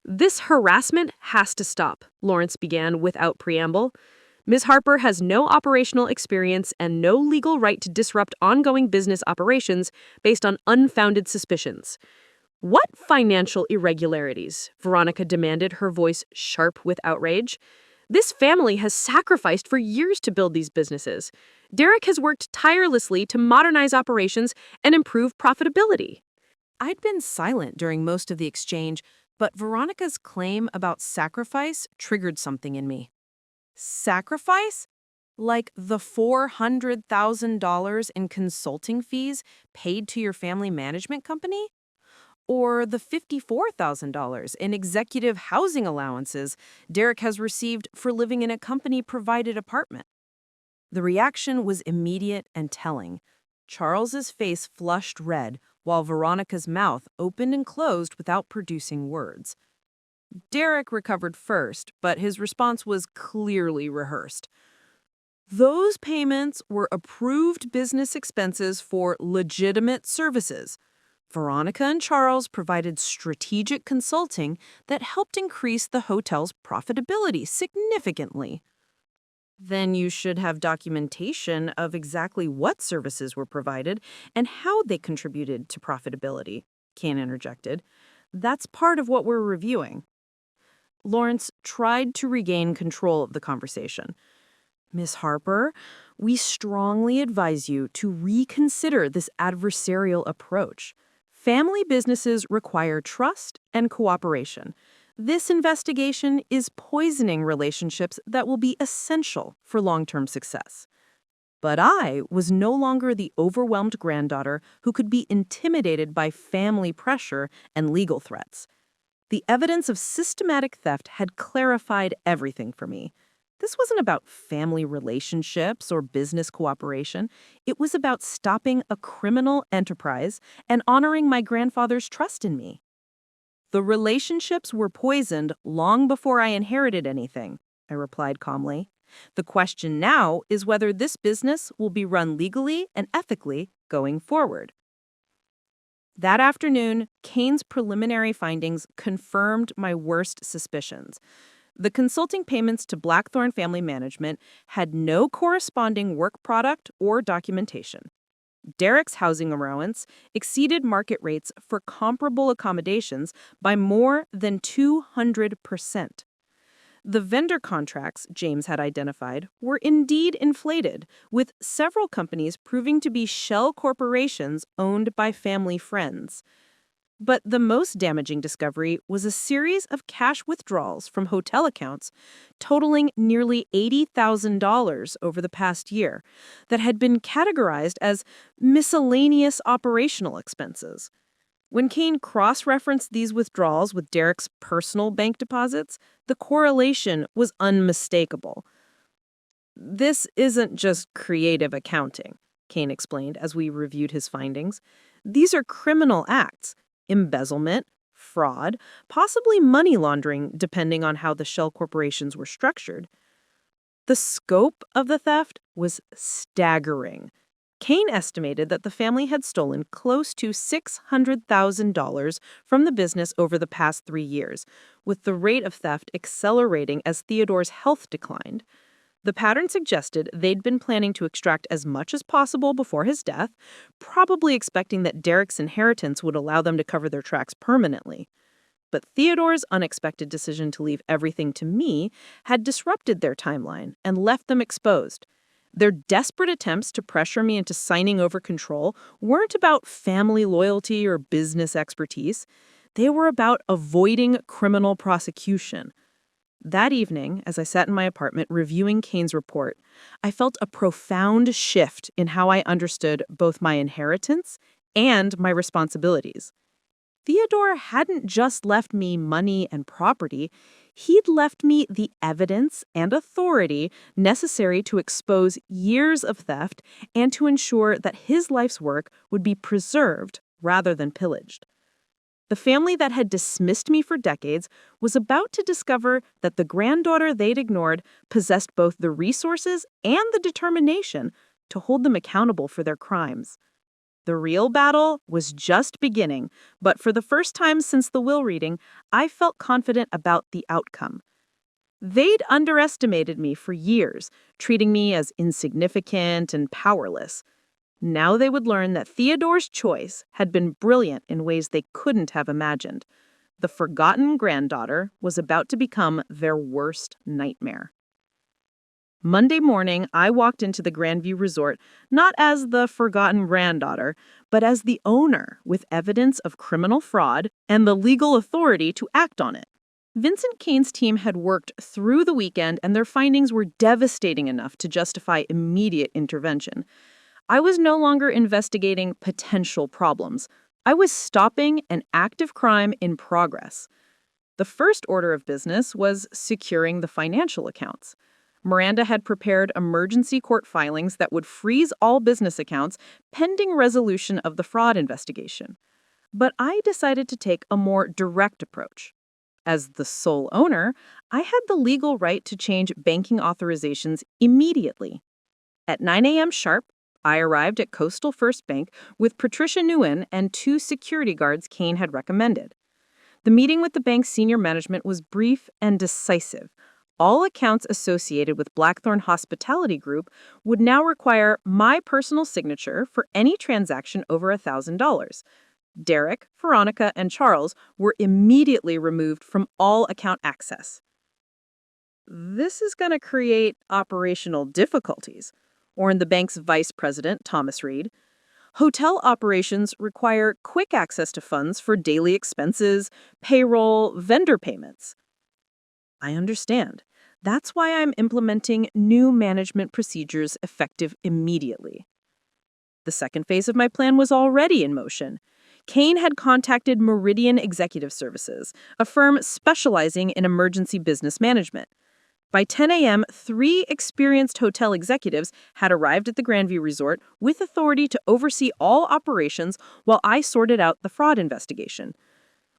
"This harassment has to stop," Lawrence began without preamble. "Ms. Harper has no operational experience and no legal right to disrupt ongoing business operations based on unfounded suspicions." "What financial irregularities?" Veronica demanded, her voice sharp with outrage. "This family has sacrificed for years to build these businesses. Derek has worked tirelessly to modernize operations and improve profitability." I'd been silent during most of the exchange, but Veronica's claim about sacrifice triggered something in me. Sacrifice? Like the $400,000 in consulting fees paid to your family management company? Or the $54,000 in executive housing allowances Derek has received for living in a company-provided apartment? The reaction was immediate and telling. Charles's face flushed red, while Veronica's mouth opened and closed without producing words. Derek recovered first, but his response was clearly rehearsed. "Those payments were approved business expenses for legitimate services. Veronica and Charles provided strategic consulting that helped increase the hotel's profitability significantly." "Then you should have documentation of exactly what services were provided and how they contributed to profitability," Kane interjected. "That's part of what we're reviewing." Lawrence tried to regain control of the conversation. "Miss Harper, we strongly advise you to reconsider this adversarial approach. Family businesses require trust and cooperation. This investigation is poisoning relationships that will be essential for long-term success." But I was no longer the overwhelmed granddaughter who could be intimidated by family pressure and legal threats. The evidence of systematic theft had clarified everything for me. This wasn't about family relationships or business cooperation. It was about stopping a criminal enterprise and honoring my grandfather's trust in me. "The relationships were poisoned long before I inherited anything," I replied calmly. "The question now is whether this business will be run legally and ethically going forward." That afternoon, Kane's preliminary findings confirmed my worst suspicions. The consulting payments to Blackthorne Family Management had no corresponding work product or documentation. Derek's housing allowance exceeded market rates for comparable accommodations by more than 200%. The vendor contracts James had identified were indeed inflated, with several companies proving to be shell corporations owned by family friends. But the most damaging discovery was a series of cash withdrawals from hotel accounts totaling nearly $80,000 over the past year that had been categorized as miscellaneous operational expenses. When Kane cross-referenced these withdrawals with Derek's personal bank deposits, the correlation was unmistakable. "This isn't just creative accounting," Kane explained as we reviewed his findings. "These are criminal acts. Embezzlement, fraud, possibly money laundering, depending on how the shell corporations were structured." The scope of the theft was staggering. Kane estimated that the family had stolen close to $600,000 from the business over the past 3 years, with the rate of theft accelerating as Theodore's health declined. The pattern suggested they'd been planning to extract as much as possible before his death, probably expecting that Derek's inheritance would allow them to cover their tracks permanently. But Theodore's unexpected decision to leave everything to me had disrupted their timeline and left them exposed. Their desperate attempts to pressure me into signing over control weren't about family loyalty or business expertise. They were about avoiding criminal prosecution. That evening, as I sat in my apartment reviewing Kane's report, I felt a profound shift in how I understood both my inheritance and my responsibilities. Theodore hadn't just left me money and property, he'd left me the evidence and authority necessary to expose years of theft and to ensure that his life's work would be preserved rather than pillaged. The family that had dismissed me for decades was about to discover that the granddaughter they'd ignored possessed both the resources and the determination to hold them accountable for their crimes. The real battle was just beginning, but for the first time since the will reading, I felt confident about the outcome. They'd underestimated me for years, treating me as insignificant and powerless. Now they would learn that Theodore's choice had been brilliant in ways they couldn't have imagined. The forgotten granddaughter was about to become their worst nightmare. Monday morning, I walked into the Grandview Resort not as the forgotten granddaughter, but as the owner with evidence of criminal fraud and the legal authority to act on it. Vincent Kane's team had worked through the weekend, and their findings were devastating enough to justify immediate intervention. I was no longer investigating potential problems. I was stopping an active crime in progress. The first order of business was securing the financial accounts. Miranda had prepared emergency court filings that would freeze all business accounts pending resolution of the fraud investigation. But I decided to take a more direct approach. As the sole owner, I had the legal right to change banking authorizations immediately. At 9 a.m. sharp, I arrived at Coastal First Bank with Patricia Nguyen and 2 security guards Kane had recommended. The meeting with the bank's senior management was brief and decisive. All accounts associated with Blackthorne Hospitality Group would now require my personal signature for any transaction over $1,000. Derek, Veronica, and Charles were immediately removed from all account access. "This is going to create operational difficulties," warned the bank's vice president, Thomas Reed. "Hotel operations require quick access to funds for daily expenses, payroll, vendor payments." "I understand. That's why I'm implementing new management procedures effective immediately." The second phase of my plan was already in motion. Kane had contacted Meridian Executive Services, a firm specializing in emergency business management. By 10 a.m., 3 experienced hotel executives had arrived at the Grandview Resort with authority to oversee all operations while I sorted out the fraud investigation.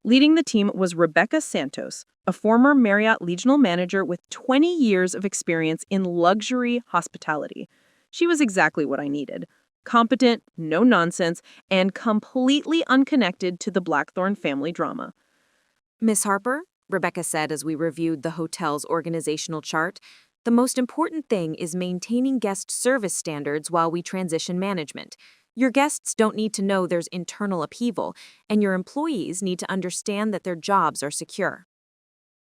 Leading the team was Rebecca Santos, a former Marriott Regional Manager with 20 years of experience in luxury hospitality. She was exactly what I needed. Competent, no nonsense, and completely unconnected to the Blackthorne family drama. "Miss Harper," Rebecca said as we reviewed the hotel's organizational chart, "the most important thing is maintaining guest service standards while we transition management. Your guests don't need to know there's internal upheaval, and your employees need to understand that their jobs are secure.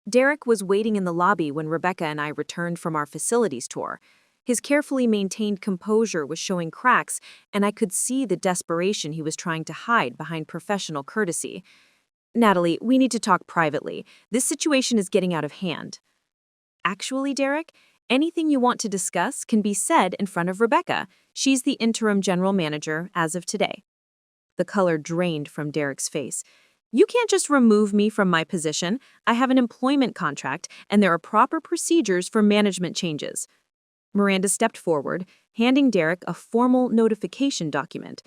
Derek was waiting in the lobby when Rebecca and I returned from our facilities tour. His carefully maintained composure was showing cracks, and I could see the desperation he was trying to hide behind professional courtesy. "Natalie, we need to talk privately. This situation is getting out of hand." "Actually, Derek, anything you want to discuss can be said in front of Rebecca. She's the interim general manager as of today." The color drained from Derek's face. "You can't just remove me from my position. I have an employment contract, and there are proper procedures for management changes." Miranda stepped forward, handing Derek a formal notification document.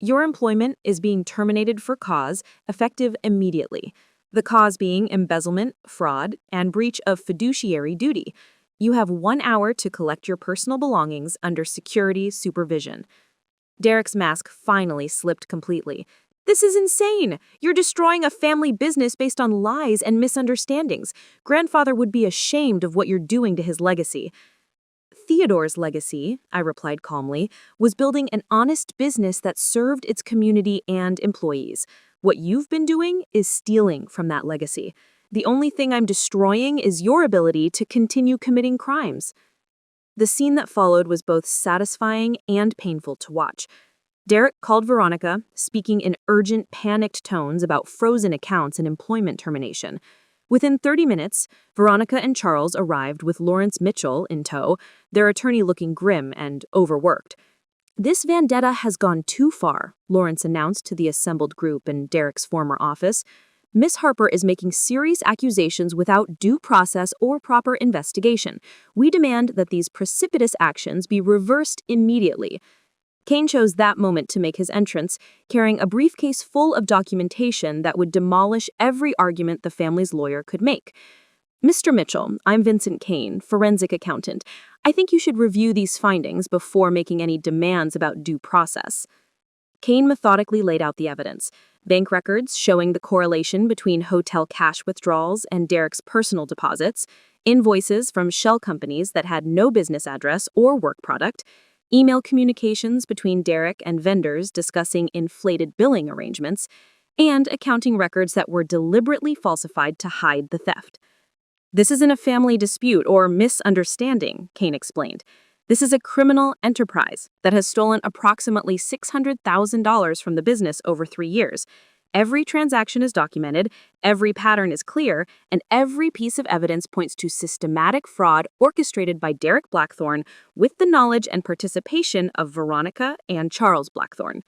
"Your employment is being terminated for cause, effective immediately. The cause being embezzlement, fraud, and breach of fiduciary duty. You have 1 hour to collect your personal belongings under security supervision." Derek's mask finally slipped completely. "This is insane! You're destroying a family business based on lies and misunderstandings. Grandfather would be ashamed of what you're doing to his legacy." "Theodore's legacy," I replied calmly, "was building an honest business that served its community and employees. What you've been doing is stealing from that legacy. The only thing I'm destroying is your ability to continue committing crimes." The scene that followed was both satisfying and painful to watch. Derek called Veronica, speaking in urgent, panicked tones about frozen accounts and employment termination. Within 30 minutes, Veronica and Charles arrived with Lawrence Mitchell in tow, their attorney looking grim and overworked. "This vendetta has gone too far," Lawrence announced to the assembled group in Derek's former office. "Miss Harper is making serious accusations without due process or proper investigation. We demand that these precipitous actions be reversed immediately." Kane chose that moment to make his entrance, carrying a briefcase full of documentation that would demolish every argument the family's lawyer could make. "Mr. Mitchell, I'm Vincent Kane, forensic accountant. I think you should review these findings before making any demands about due process." Kane methodically laid out the evidence. Bank records showing the correlation between hotel cash withdrawals and Derek's personal deposits, invoices from shell companies that had no business address or work product, email communications between Derek and vendors discussing inflated billing arrangements, and accounting records that were deliberately falsified to hide the theft. "This isn't a family dispute or misunderstanding," Kane explained. "This is a criminal enterprise that has stolen approximately $600,000 from the business over 3 years. Every transaction is documented, every pattern is clear, and every piece of evidence points to systematic fraud orchestrated by Derek Blackthorne with the knowledge and participation of Veronica and Charles Blackthorne."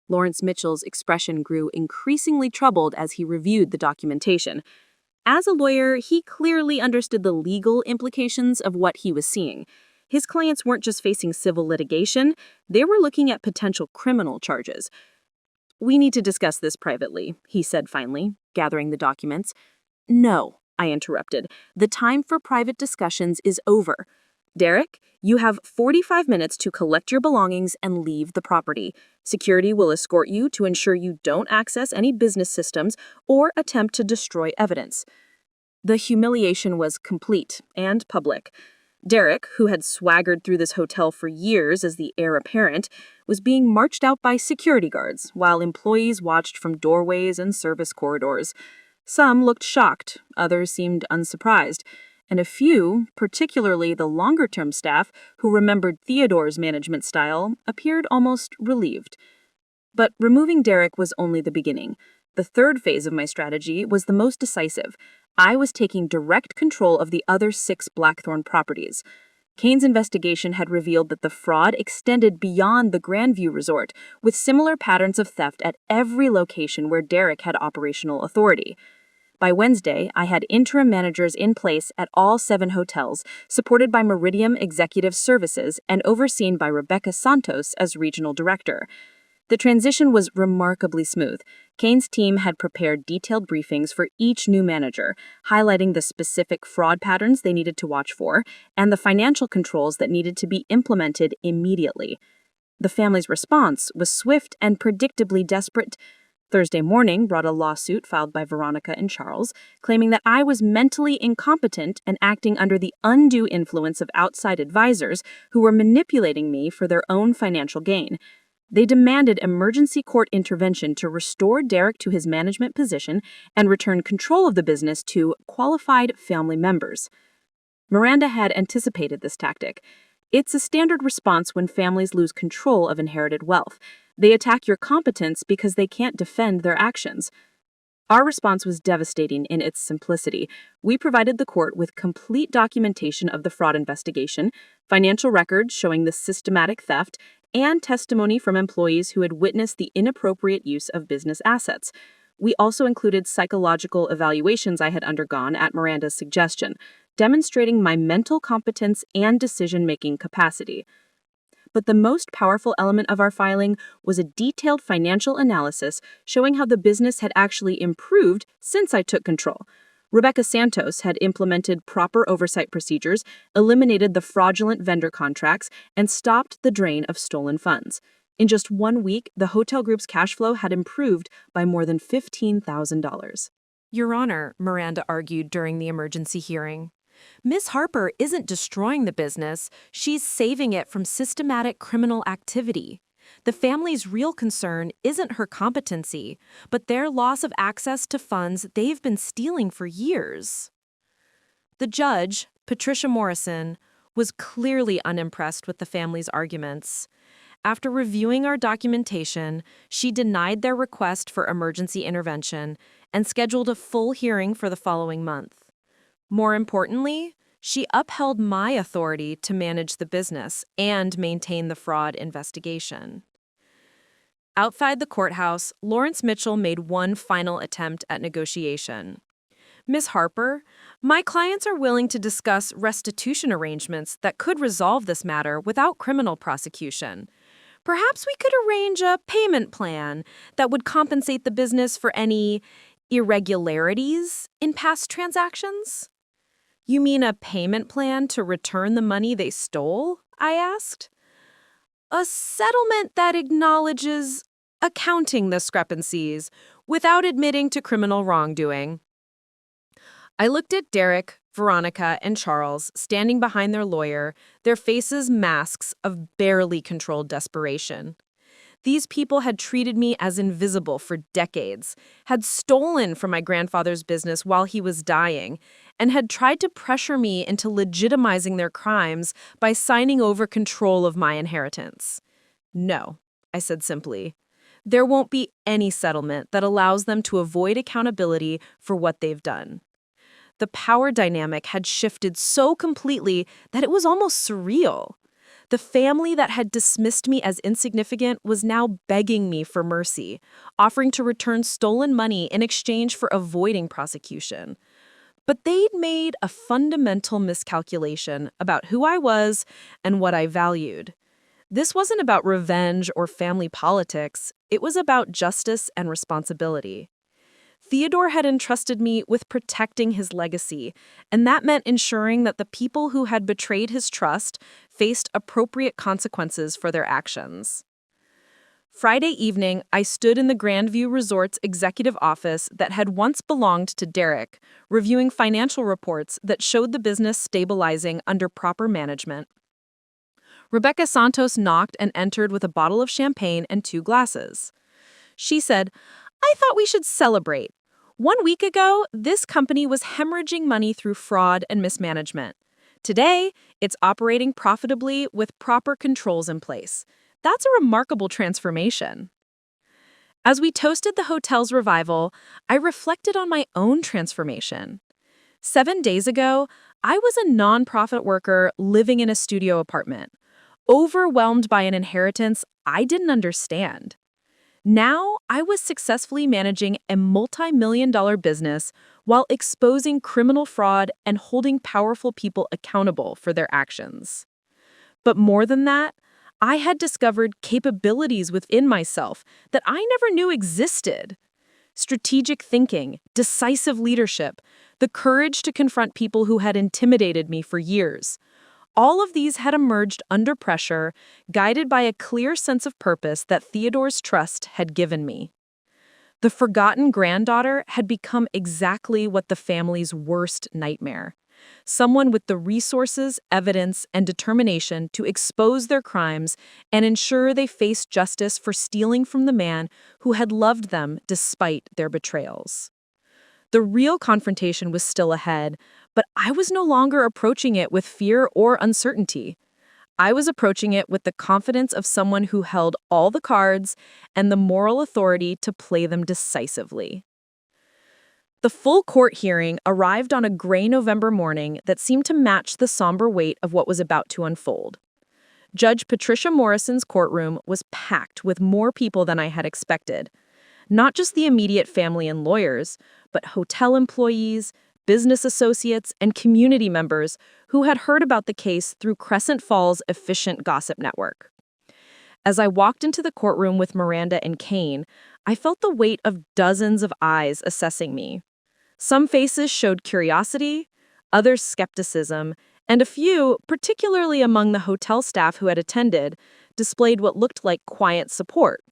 Lawrence Mitchell's expression grew increasingly troubled as he reviewed the documentation. As a lawyer, he clearly understood the legal implications of what he was seeing. His clients weren't just facing civil litigation, they were looking at potential criminal charges. "We need to discuss this privately," he said finally, gathering the documents. "No," I interrupted. "The time for private discussions is over. Derek, you have 45 minutes to collect your belongings and leave the property. Security will escort you to ensure you don't access any business systems or attempt to destroy evidence." The humiliation was complete and public. Derek, who had swaggered through this hotel for years as the heir apparent, was being marched out by security guards while employees watched from doorways and service corridors. Some looked shocked, others seemed unsurprised, and a few, particularly the longer-term staff who remembered Theodore's management style, appeared almost relieved. But removing Derek was only the beginning. The third phase of my strategy was the most decisive. I was taking direct control of the other 6 Blackthorne properties. Kane's investigation had revealed that the fraud extended beyond the Grandview Resort, with similar patterns of theft at every location where Derek had operational authority. By Wednesday, I had interim managers in place at all 7 hotels, supported by Meridian Executive Services and overseen by Rebecca Santos as regional director. The transition was remarkably smooth. Kane's team had prepared detailed briefings for each new manager, highlighting the specific fraud patterns they needed to watch for and the financial controls that needed to be implemented immediately. The family's response was swift and predictably desperate. Thursday morning brought a lawsuit filed by Veronica and Charles, claiming that I was mentally incompetent and acting under the undue influence of outside advisors who were manipulating me for their own financial gain. They demanded emergency court intervention to restore Derek to his management position and return control of the business to qualified family members. Miranda had anticipated this tactic. It's a standard response when families lose control of inherited wealth. They attack your competence because they can't defend their actions. Our response was devastating in its simplicity. We provided the court with complete documentation of the fraud investigation, financial records showing the systematic theft, and testimony from employees who had witnessed the inappropriate use of business assets. We also included psychological evaluations I had undergone at Miranda's suggestion, demonstrating my mental competence and decision-making capacity. But the most powerful element of our filing was a detailed financial analysis showing how the business had actually improved since I took control. Rebecca Santos had implemented proper oversight procedures, eliminated the fraudulent vendor contracts, and stopped the drain of stolen funds. In just 1 week, the hotel group's cash flow had improved by more than $15,000. Your Honor, Miranda argued during the emergency hearing, Miss Harper isn't destroying the business, she's saving it from systematic criminal activity. The family's real concern isn't her competency, but their loss of access to funds they've been stealing for years. The judge, Patricia Morrison, was clearly unimpressed with the family's arguments. After reviewing our documentation, she denied their request for emergency intervention and scheduled a full hearing for the following month. More importantly, she upheld my authority to manage the business and maintain the fraud investigation. Outside the courthouse, Lawrence Mitchell made one final attempt at negotiation. Ms. Harper, my clients are willing to discuss restitution arrangements that could resolve this matter without criminal prosecution. Perhaps we could arrange a payment plan that would compensate the business for any irregularities in past transactions. You mean a payment plan to return the money they stole? I asked. A settlement that acknowledges accounting discrepancies without admitting to criminal wrongdoing. I looked at Derek, Veronica, and Charles standing behind their lawyer, their faces masks of barely controlled desperation. These people had treated me as invisible for decades, had stolen from my grandfather's business while he was dying, and had tried to pressure me into legitimizing their crimes by signing over control of my inheritance. No, I said simply. There won't be any settlement that allows them to avoid accountability for what they've done. The power dynamic had shifted so completely that it was almost surreal. The family that had dismissed me as insignificant was now begging me for mercy, offering to return stolen money in exchange for avoiding prosecution. But they'd made a fundamental miscalculation about who I was and what I valued. This wasn't about revenge or family politics. It was about justice and responsibility. Theodore had entrusted me with protecting his legacy, and that meant ensuring that the people who had betrayed his trust faced appropriate consequences for their actions. Friday evening, I stood in the Grandview Resort's executive office that had once belonged to Derek, reviewing financial reports that showed the business stabilizing under proper management. Rebecca Santos knocked and entered with a bottle of champagne and 2 glasses. She said, "I thought we should celebrate. 1 week ago, this company was hemorrhaging money through fraud and mismanagement. Today, it's operating profitably with proper controls in place. That's a remarkable transformation." As we toasted the hotel's revival, I reflected on my own transformation. 7 days ago, I was a nonprofit worker living in a studio apartment, overwhelmed by an inheritance I didn't understand. Now, I was successfully managing a multi-million-dollar business while exposing criminal fraud and holding powerful people accountable for their actions. But more than that, I had discovered capabilities within myself that I never knew existed. Strategic thinking, decisive leadership, the courage to confront people who had intimidated me for years. All of these had emerged under pressure, guided by a clear sense of purpose that Theodore's trust had given me. The forgotten granddaughter had become exactly what the family's worst nightmare. Someone with the resources, evidence, and determination to expose their crimes and ensure they face justice for stealing from the man who had loved them despite their betrayals. The real confrontation was still ahead, but I was no longer approaching it with fear or uncertainty. I was approaching it with the confidence of someone who held all the cards and the moral authority to play them decisively. The full court hearing arrived on a gray November morning that seemed to match the somber weight of what was about to unfold. Judge Patricia Morrison's courtroom was packed with more people than I had expected. Not just the immediate family and lawyers, but hotel employees, business associates, and community members who had heard about the case through Crescent Falls' efficient gossip network. As I walked into the courtroom with Miranda and Kane, I felt the weight of dozens of eyes assessing me. Some faces showed curiosity, others skepticism, and a few, particularly among the hotel staff who had attended, displayed what looked like quiet support.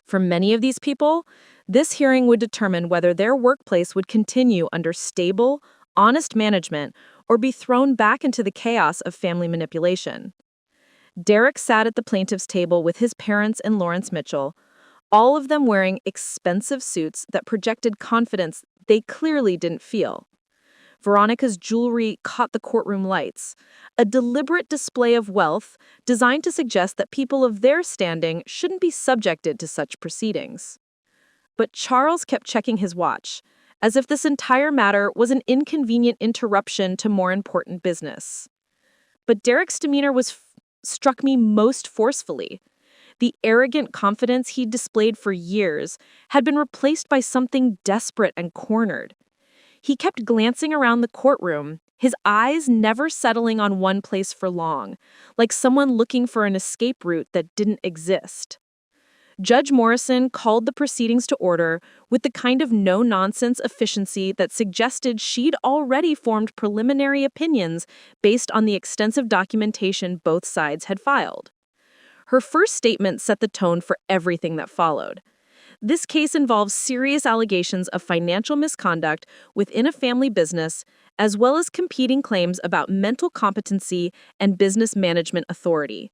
For many of these people, this hearing would determine whether their workplace would continue under stable, honest management or be thrown back into the chaos of family manipulation. Derek sat at the plaintiff's table with his parents and Lawrence Mitchell, all of them wearing expensive suits that projected confidence they clearly didn't feel. Veronica's jewelry caught the courtroom lights, a deliberate display of wealth designed to suggest that people of their standing shouldn't be subjected to such proceedings. But Charles kept checking his watch, as if this entire matter was an inconvenient interruption to more important business. But Derek's demeanor struck me most forcefully. The arrogant confidence he'd displayed for years had been replaced by something desperate and cornered. He kept glancing around the courtroom, his eyes never settling on one place for long, like someone looking for an escape route that didn't exist. Judge Morrison called the proceedings to order with the kind of no-nonsense efficiency that suggested she'd already formed preliminary opinions based on the extensive documentation both sides had filed. Her first statement set the tone for everything that followed. This case involves serious allegations of financial misconduct within a family business, as well as competing claims about mental competency and business management authority.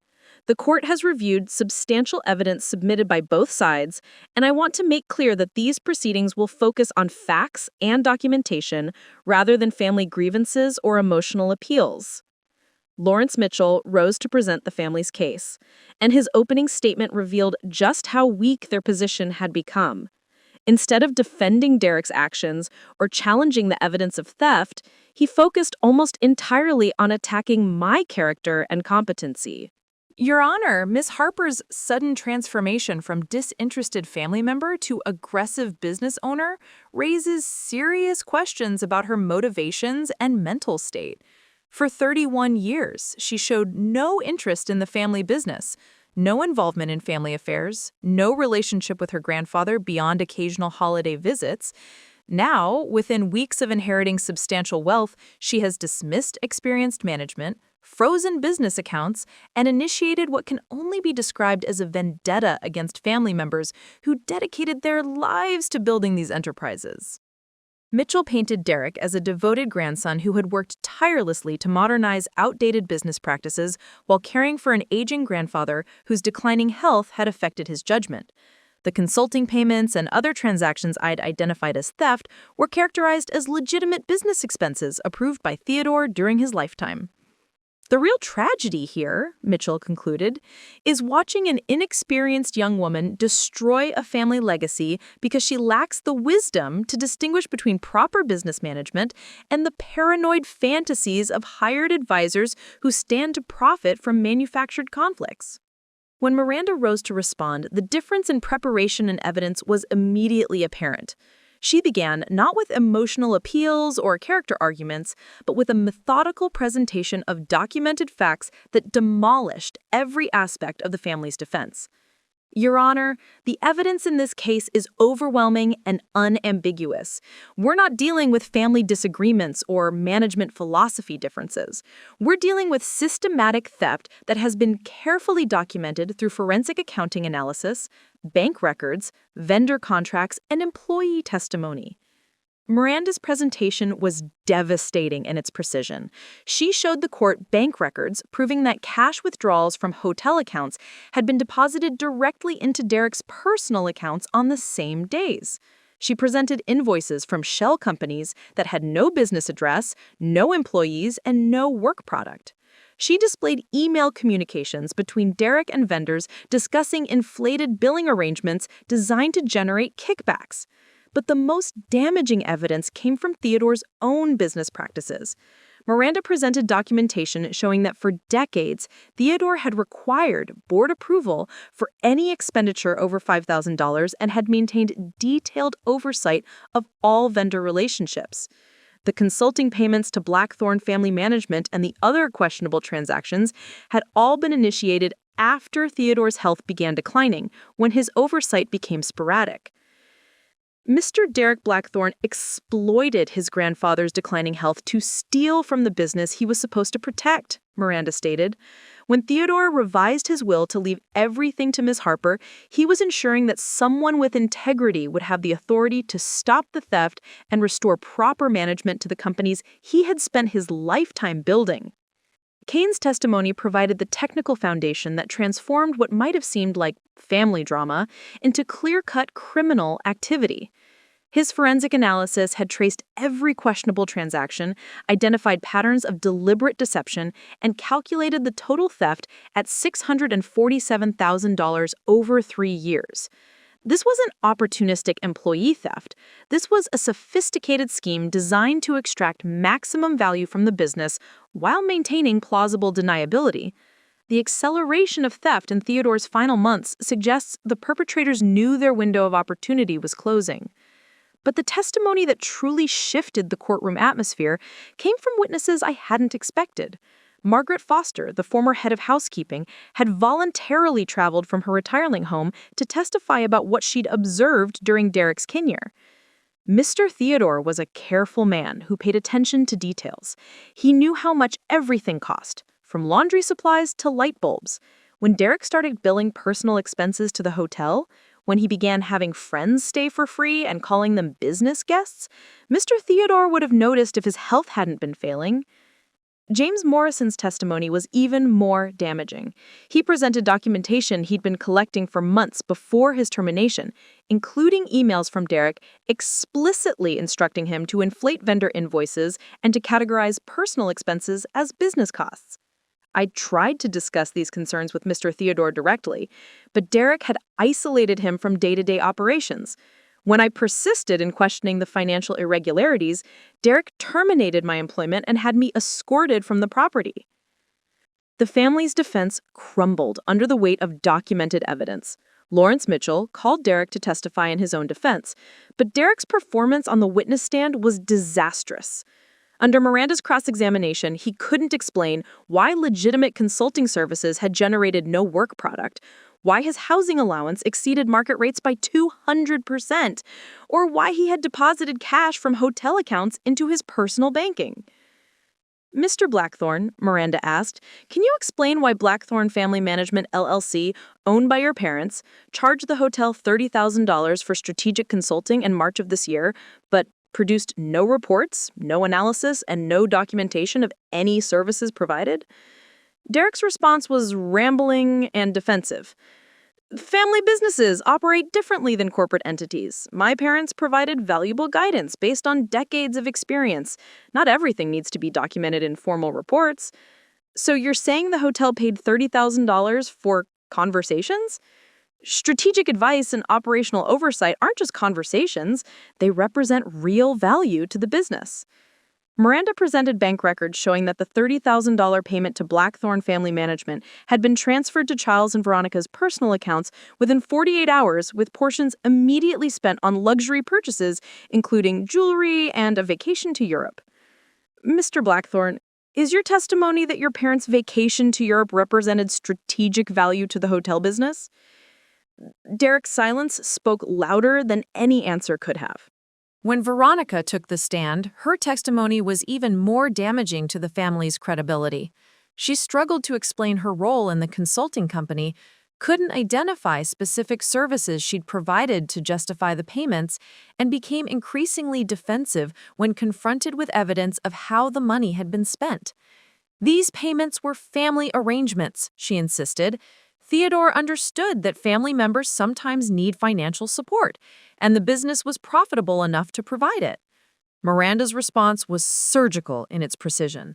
The court has reviewed substantial evidence submitted by both sides, and I want to make clear that these proceedings will focus on facts and documentation rather than family grievances or emotional appeals. Lawrence Mitchell rose to present the family's case, and his opening statement revealed just how weak their position had become. Instead of defending Derek's actions or challenging the evidence of theft, he focused almost entirely on attacking my character and competency. Your Honor, Miss Harper's sudden transformation from disinterested family member to aggressive business owner raises serious questions about her motivations and mental state. For 31 years, she showed no interest in the family business, no involvement in family affairs, no relationship with her grandfather beyond occasional holiday visits. Now, within weeks of inheriting substantial wealth, she has dismissed experienced management, frozen business accounts, and initiated what can only be described as a vendetta against family members who dedicated their lives to building these enterprises. Mitchell painted Derek as a devoted grandson who had worked tirelessly to modernize outdated business practices while caring for an aging grandfather whose declining health had affected his judgment. The consulting payments and other transactions I'd identified as theft were characterized as legitimate business expenses approved by Theodore during his lifetime. The real tragedy here, Mitchell concluded, is watching an inexperienced young woman destroy a family legacy because she lacks the wisdom to distinguish between proper business management and the paranoid fantasies of hired advisors who stand to profit from manufactured conflicts. When Miranda rose to respond, the difference in preparation and evidence was immediately apparent. She began not with emotional appeals or character arguments, but with a methodical presentation of documented facts that demolished every aspect of the family's defense. Your Honor, the evidence in this case is overwhelming and unambiguous. We're not dealing with family disagreements or management philosophy differences. We're dealing with systematic theft that has been carefully documented through forensic accounting analysis, bank records, vendor contracts, and employee testimony. Miranda's presentation was devastating in its precision. She showed the court bank records proving that cash withdrawals from hotel accounts had been deposited directly into Derek's personal accounts on the same days. She presented invoices from shell companies that had no business address, no employees, and no work product. She displayed email communications between Derek and vendors discussing inflated billing arrangements designed to generate kickbacks. But the most damaging evidence came from Theodore's own business practices. Miranda presented documentation showing that for decades, Theodore had required board approval for any expenditure over $5,000 and had maintained detailed oversight of all vendor relationships. The consulting payments to Blackthorne Family Management and the other questionable transactions had all been initiated after Theodore's health began declining, when his oversight became sporadic. Mr. Derek Blackthorne exploited his grandfather's declining health to steal from the business he was supposed to protect, Miranda stated. When Theodore revised his will to leave everything to Ms. Harper, he was ensuring that someone with integrity would have the authority to stop the theft and restore proper management to the companies he had spent his lifetime building. Kane's testimony provided the technical foundation that transformed what might have seemed like family drama into clear-cut criminal activity. His forensic analysis had traced every questionable transaction, identified patterns of deliberate deception, and calculated the total theft at $647,000 over 3 years. This wasn't opportunistic employee theft. This was a sophisticated scheme designed to extract maximum value from the business while maintaining plausible deniability. The acceleration of theft in Theodore's final months suggests the perpetrators knew their window of opportunity was closing. But the testimony that truly shifted the courtroom atmosphere came from witnesses I hadn't expected. Margaret Foster, the former head of housekeeping, had voluntarily traveled from her retirement home to testify about what she'd observed during Derek's tenure. Mr. Theodore was a careful man who paid attention to details. He knew how much everything cost, from laundry supplies to light bulbs. When Derek started billing personal expenses to the hotel, when he began having friends stay for free and calling them business guests, Mr. Theodore would have noticed if his health hadn't been failing. James Morrison's testimony was even more damaging. He presented documentation he'd been collecting for months before his termination, including emails from Derek explicitly instructing him to inflate vendor invoices and to categorize personal expenses as business costs. I tried to discuss these concerns with Mr. Theodore directly, but Derek had isolated him from day-to-day operations. When I persisted in questioning the financial irregularities, Derek terminated my employment and had me escorted from the property. The family's defense crumbled under the weight of documented evidence. Lawrence Mitchell called Derek to testify in his own defense, but Derek's performance on the witness stand was disastrous. Under Miranda's cross-examination, he couldn't explain why legitimate consulting services had generated no work product, why his housing allowance exceeded market rates by 200%, or why he had deposited cash from hotel accounts into his personal banking. Mr. Blackthorne, Miranda asked, can you explain why Blackthorne Family Management LLC, owned by your parents, charged the hotel $30,000 for strategic consulting in March of this year, but produced no reports, no analysis, and no documentation of any services provided? Derek's response was rambling and defensive. Family businesses operate differently than corporate entities. My parents provided valuable guidance based on decades of experience. Not everything needs to be documented in formal reports. So you're saying the hotel paid $30,000 for conversations? Strategic advice and operational oversight aren't just conversations. They represent real value to the business. Miranda presented bank records showing that the $30,000 payment to Blackthorne Family Management had been transferred to Charles and Veronica's personal accounts within 48 hours, with portions immediately spent on luxury purchases, including jewelry and a vacation to Europe. Mr. Blackthorne, is your testimony that your parents' vacation to Europe represented strategic value to the hotel business? Derek's silence spoke louder than any answer could have. When Veronica took the stand, her testimony was even more damaging to the family's credibility. She struggled to explain her role in the consulting company, couldn't identify specific services she'd provided to justify the payments, and became increasingly defensive when confronted with evidence of how the money had been spent. These payments were family arrangements, she insisted. Theodore understood that family members sometimes need financial support, and the business was profitable enough to provide it. Miranda's response was surgical in its precision.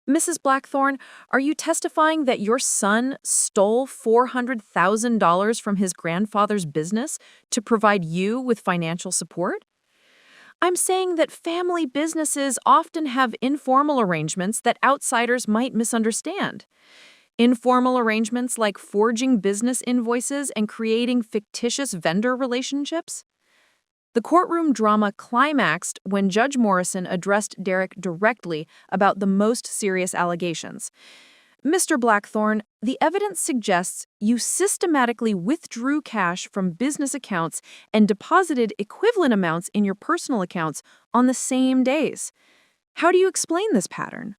Mrs. Blackthorne, are you testifying that your son stole $400,000 from his grandfather's business to provide you with financial support? I'm saying that family businesses often have informal arrangements that outsiders might misunderstand. Informal arrangements like forging business invoices and creating fictitious vendor relationships. The courtroom drama climaxed when Judge Morrison addressed Derek directly about the most serious allegations. Mr. Blackthorne, the evidence suggests you systematically withdrew cash from business accounts and deposited equivalent amounts in your personal accounts on the same days. How do you explain this pattern?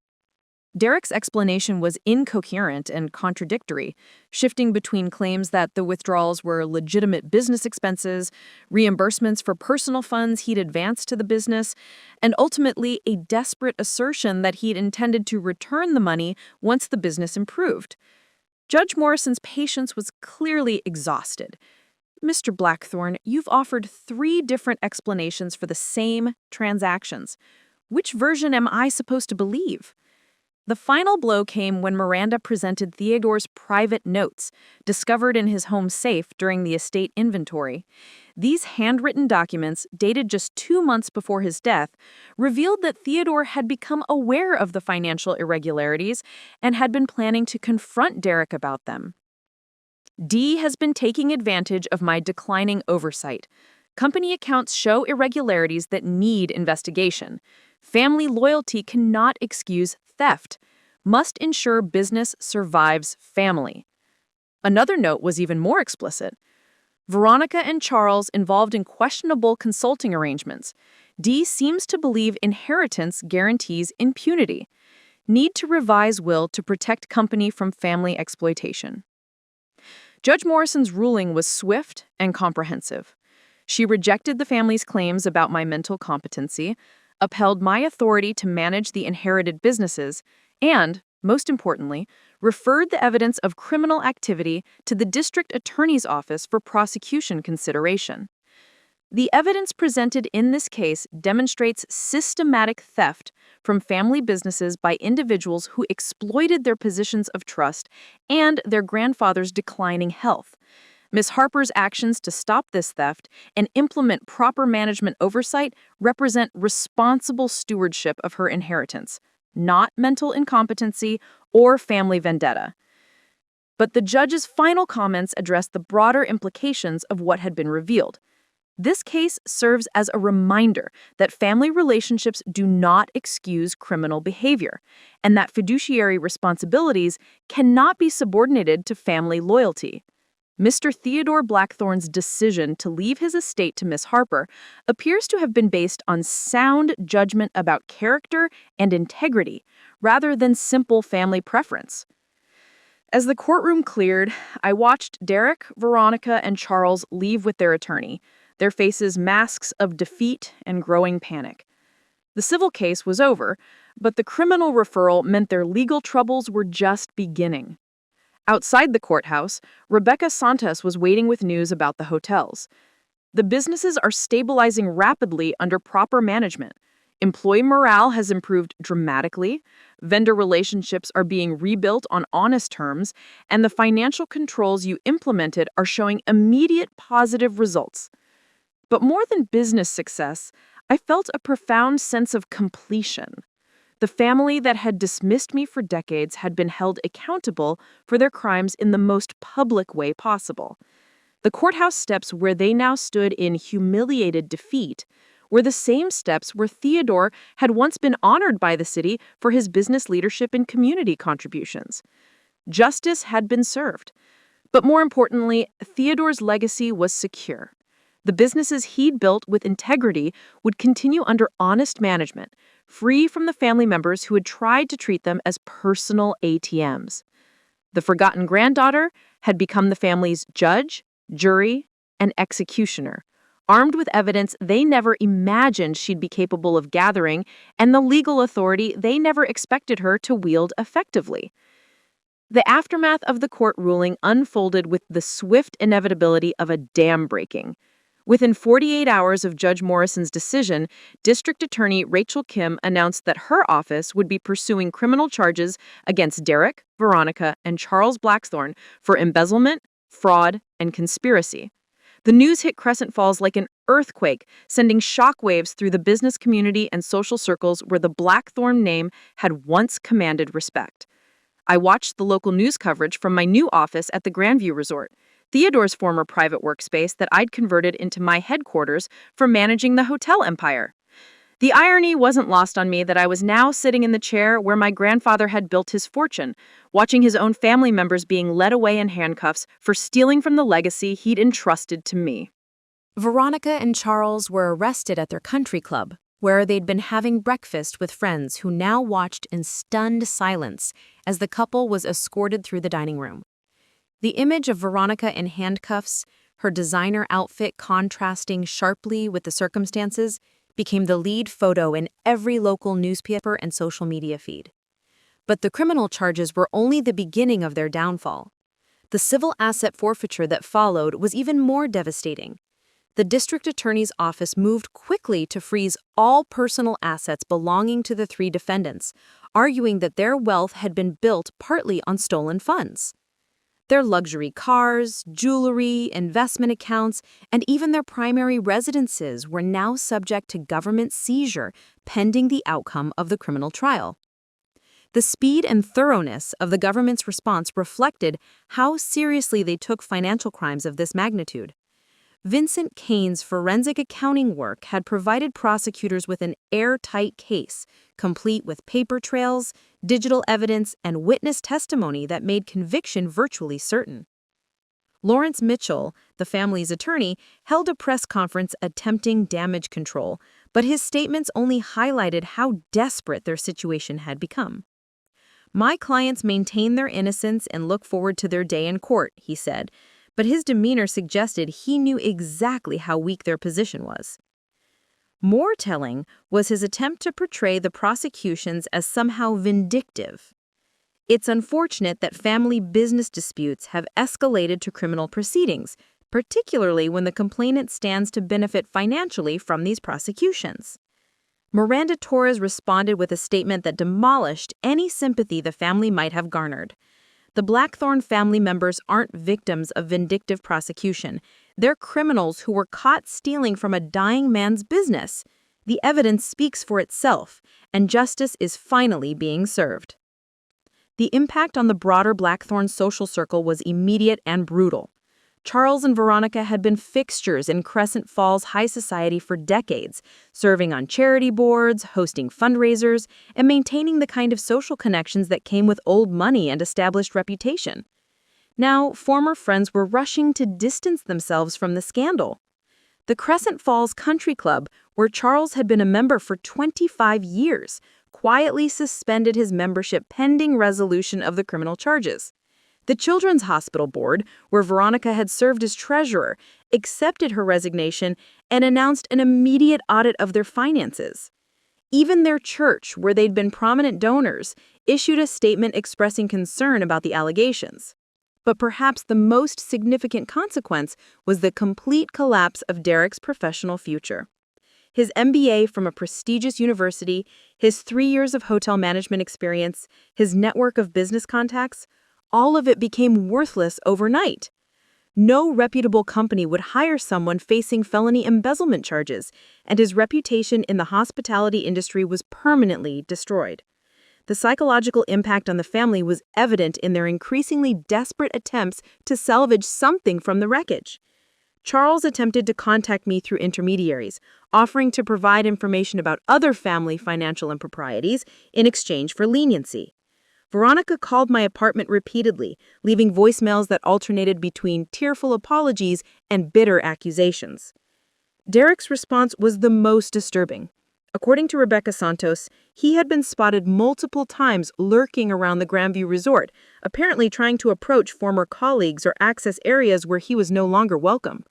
Derek's explanation was incoherent and contradictory, shifting between claims that the withdrawals were legitimate business expenses, reimbursements for personal funds he'd advanced to the business, and ultimately a desperate assertion that he'd intended to return the money once the business improved. Judge Morrison's patience was clearly exhausted. Mr. Blackthorne, you've offered 3 different explanations for the same transactions. Which version am I supposed to believe? The final blow came when Miranda presented Theodore's private notes, discovered in his home safe during the estate inventory. These handwritten documents, dated just 2 months before his death, revealed that Theodore had become aware of the financial irregularities and had been planning to confront Derek about them. D has been taking advantage of my declining oversight. Company accounts show irregularities that need investigation. Family loyalty cannot excuse theft. Must ensure business survives family. Another note was even more explicit. Veronica and Charles involved in questionable consulting arrangements. D seems to believe inheritance guarantees impunity. Need to revise will to protect company from family exploitation. Judge Morrison's ruling was swift and comprehensive. She rejected the family's claims about my mental competency, upheld my authority to manage the inherited businesses, and, most importantly, referred the evidence of criminal activity to the district attorney's office for prosecution consideration. The evidence presented in this case demonstrates systematic theft from family businesses by individuals who exploited their positions of trust and their grandfather's declining health. Ms. Harper's actions to stop this theft and implement proper management oversight represent responsible stewardship of her inheritance, not mental incompetency or family vendetta. But the judge's final comments addressed the broader implications of what had been revealed. This case serves as a reminder that family relationships do not excuse criminal behavior, and that fiduciary responsibilities cannot be subordinated to family loyalty. Mr. Theodore Blackthorne's decision to leave his estate to Miss Harper appears to have been based on sound judgment about character and integrity, rather than simple family preference. As the courtroom cleared, I watched Derek, Veronica, and Charles leave with their attorney, their faces masks of defeat and growing panic. The civil case was over, but the criminal referral meant their legal troubles were just beginning. Outside the courthouse, Rebecca Santos was waiting with news about the hotels. The businesses are stabilizing rapidly under proper management. Employee morale has improved dramatically, vendor relationships are being rebuilt on honest terms, and the financial controls you implemented are showing immediate positive results. But more than business success, I felt a profound sense of completion. The family that had dismissed me for decades had been held accountable for their crimes in the most public way possible. The courthouse steps where they now stood in humiliated defeat were the same steps where Theodore had once been honored by the city for his business leadership and community contributions. Justice had been served. But more importantly, Theodore's legacy was secure. The businesses he'd built with integrity would continue under honest management, free from the family members who had tried to treat them as personal ATMs. The forgotten granddaughter had become the family's judge, jury, and executioner, armed with evidence they never imagined she'd be capable of gathering and the legal authority they never expected her to wield effectively. The aftermath of the court ruling unfolded with the swift inevitability of a dam breaking. Within 48 hours of Judge Morrison's decision, District Attorney Rachel Kim announced that her office would be pursuing criminal charges against Derek, Veronica, and Charles Blackthorne for embezzlement, fraud, and conspiracy. The news hit Crescent Falls like an earthquake, sending shockwaves through the business community and social circles where the Blackthorne name had once commanded respect. I watched the local news coverage from my new office at the Grandview Resort, Theodore's former private workspace that I'd converted into my headquarters for managing the hotel empire. The irony wasn't lost on me that I was now sitting in the chair where my grandfather had built his fortune, watching his own family members being led away in handcuffs for stealing from the legacy he'd entrusted to me. Veronica and Charles were arrested at their country club, where they'd been having breakfast with friends who now watched in stunned silence as the couple was escorted through the dining room. The image of Veronica in handcuffs, her designer outfit contrasting sharply with the circumstances, became the lead photo in every local newspaper and social media feed. But the criminal charges were only the beginning of their downfall. The civil asset forfeiture that followed was even more devastating. The district attorney's office moved quickly to freeze all personal assets belonging to the three defendants, arguing that their wealth had been built partly on stolen funds. Their luxury cars, jewelry, investment accounts, and even their primary residences were now subject to government seizure pending the outcome of the criminal trial. The speed and thoroughness of the government's response reflected how seriously they took financial crimes of this magnitude. Vincent Kane's forensic accounting work had provided prosecutors with an airtight case, complete with paper trails, digital evidence, and witness testimony that made conviction virtually certain. Lawrence Mitchell, the family's attorney, held a press conference attempting damage control, but his statements only highlighted how desperate their situation had become. "My clients maintain their innocence and look forward to their day in court," he said, but his demeanor suggested he knew exactly how weak their position was. More telling was his attempt to portray the prosecutions as somehow vindictive. It's unfortunate that family business disputes have escalated to criminal proceedings, particularly when the complainant stands to benefit financially from these prosecutions. Miranda Torres responded with a statement that demolished any sympathy the family might have garnered. The Blackthorne family members aren't victims of vindictive prosecution. They're criminals who were caught stealing from a dying man's business. The evidence speaks for itself, and justice is finally being served. The impact on the broader Blackthorne social circle was immediate and brutal. Charles and Veronica had been fixtures in Crescent Falls high society for decades, serving on charity boards, hosting fundraisers, and maintaining the kind of social connections that came with old money and established reputation. Now, former friends were rushing to distance themselves from the scandal. The Crescent Falls Country Club, where Charles had been a member for 25 years, quietly suspended his membership pending resolution of the criminal charges. The Children's Hospital Board, where Veronica had served as treasurer, accepted her resignation and announced an immediate audit of their finances. Even their church, where they'd been prominent donors, issued a statement expressing concern about the allegations. But perhaps the most significant consequence was the complete collapse of Derek's professional future. His MBA from a prestigious university, his 3 years of hotel management experience, his network of business contacts, all of it became worthless overnight. No reputable company would hire someone facing felony embezzlement charges, and his reputation in the hospitality industry was permanently destroyed. The psychological impact on the family was evident in their increasingly desperate attempts to salvage something from the wreckage. Charles attempted to contact me through intermediaries, offering to provide information about other family financial improprieties in exchange for leniency. Veronica called my apartment repeatedly, leaving voicemails that alternated between tearful apologies and bitter accusations. Derek's response was the most disturbing. According to Rebecca Santos, he had been spotted multiple times lurking around the Grandview Resort, apparently trying to approach former colleagues or access areas where he was no longer welcome.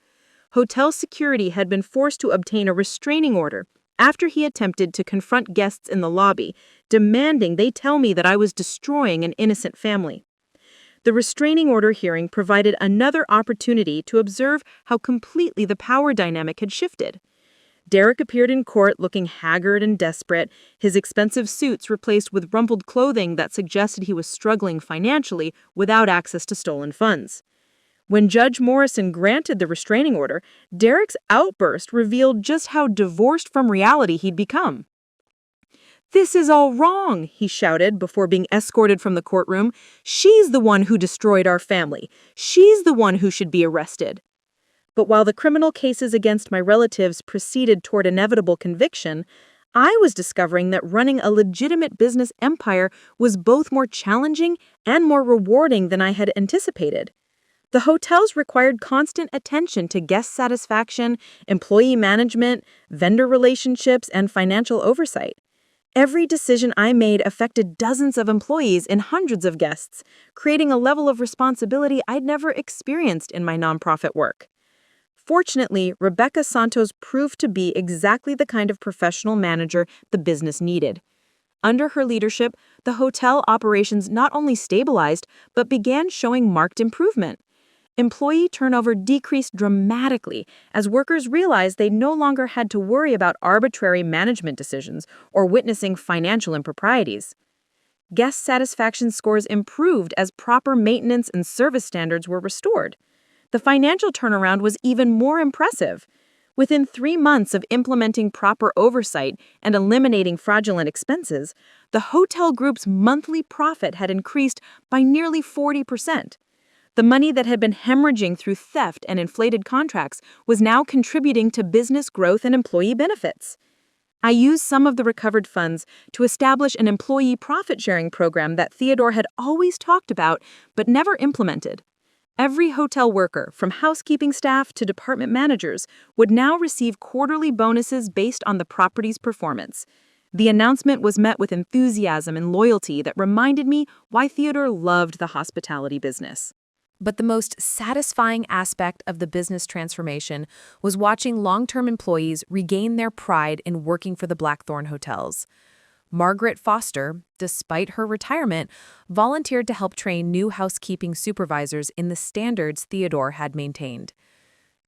Hotel security had been forced to obtain a restraining order after he attempted to confront guests in the lobby, demanding they tell me that I was destroying an innocent family. The restraining order hearing provided another opportunity to observe how completely the power dynamic had shifted. Derek appeared in court looking haggard and desperate, his expensive suits replaced with rumpled clothing that suggested he was struggling financially without access to stolen funds. When Judge Morrison granted the restraining order, Derek's outburst revealed just how divorced from reality he'd become. "This is all wrong," he shouted before being escorted from the courtroom. "She's the one who destroyed our family. She's the one who should be arrested." But while the criminal cases against my relatives proceeded toward inevitable conviction, I was discovering that running a legitimate business empire was both more challenging and more rewarding than I had anticipated. The hotels required constant attention to guest satisfaction, employee management, vendor relationships, and financial oversight. Every decision I made affected dozens of employees and hundreds of guests, creating a level of responsibility I'd never experienced in my nonprofit work. Fortunately, Rebecca Santos proved to be exactly the kind of professional manager the business needed. Under her leadership, the hotel operations not only stabilized, but began showing marked improvement. Employee turnover decreased dramatically as workers realized they no longer had to worry about arbitrary management decisions or witnessing financial improprieties. Guest satisfaction scores improved as proper maintenance and service standards were restored. The financial turnaround was even more impressive. Within 3 months of implementing proper oversight and eliminating fraudulent expenses, the hotel group's monthly profit had increased by nearly 40%. The money that had been hemorrhaging through theft and inflated contracts was now contributing to business growth and employee benefits. I used some of the recovered funds to establish an employee profit-sharing program that Theodore had always talked about but never implemented. Every hotel worker, from housekeeping staff to department managers, would now receive quarterly bonuses based on the property's performance. The announcement was met with enthusiasm and loyalty that reminded me why Theodore loved the hospitality business. But the most satisfying aspect of the business transformation was watching long-term employees regain their pride in working for the Blackthorne hotels. Margaret Foster, despite her retirement, volunteered to help train new housekeeping supervisors in the standards Theodore had maintained.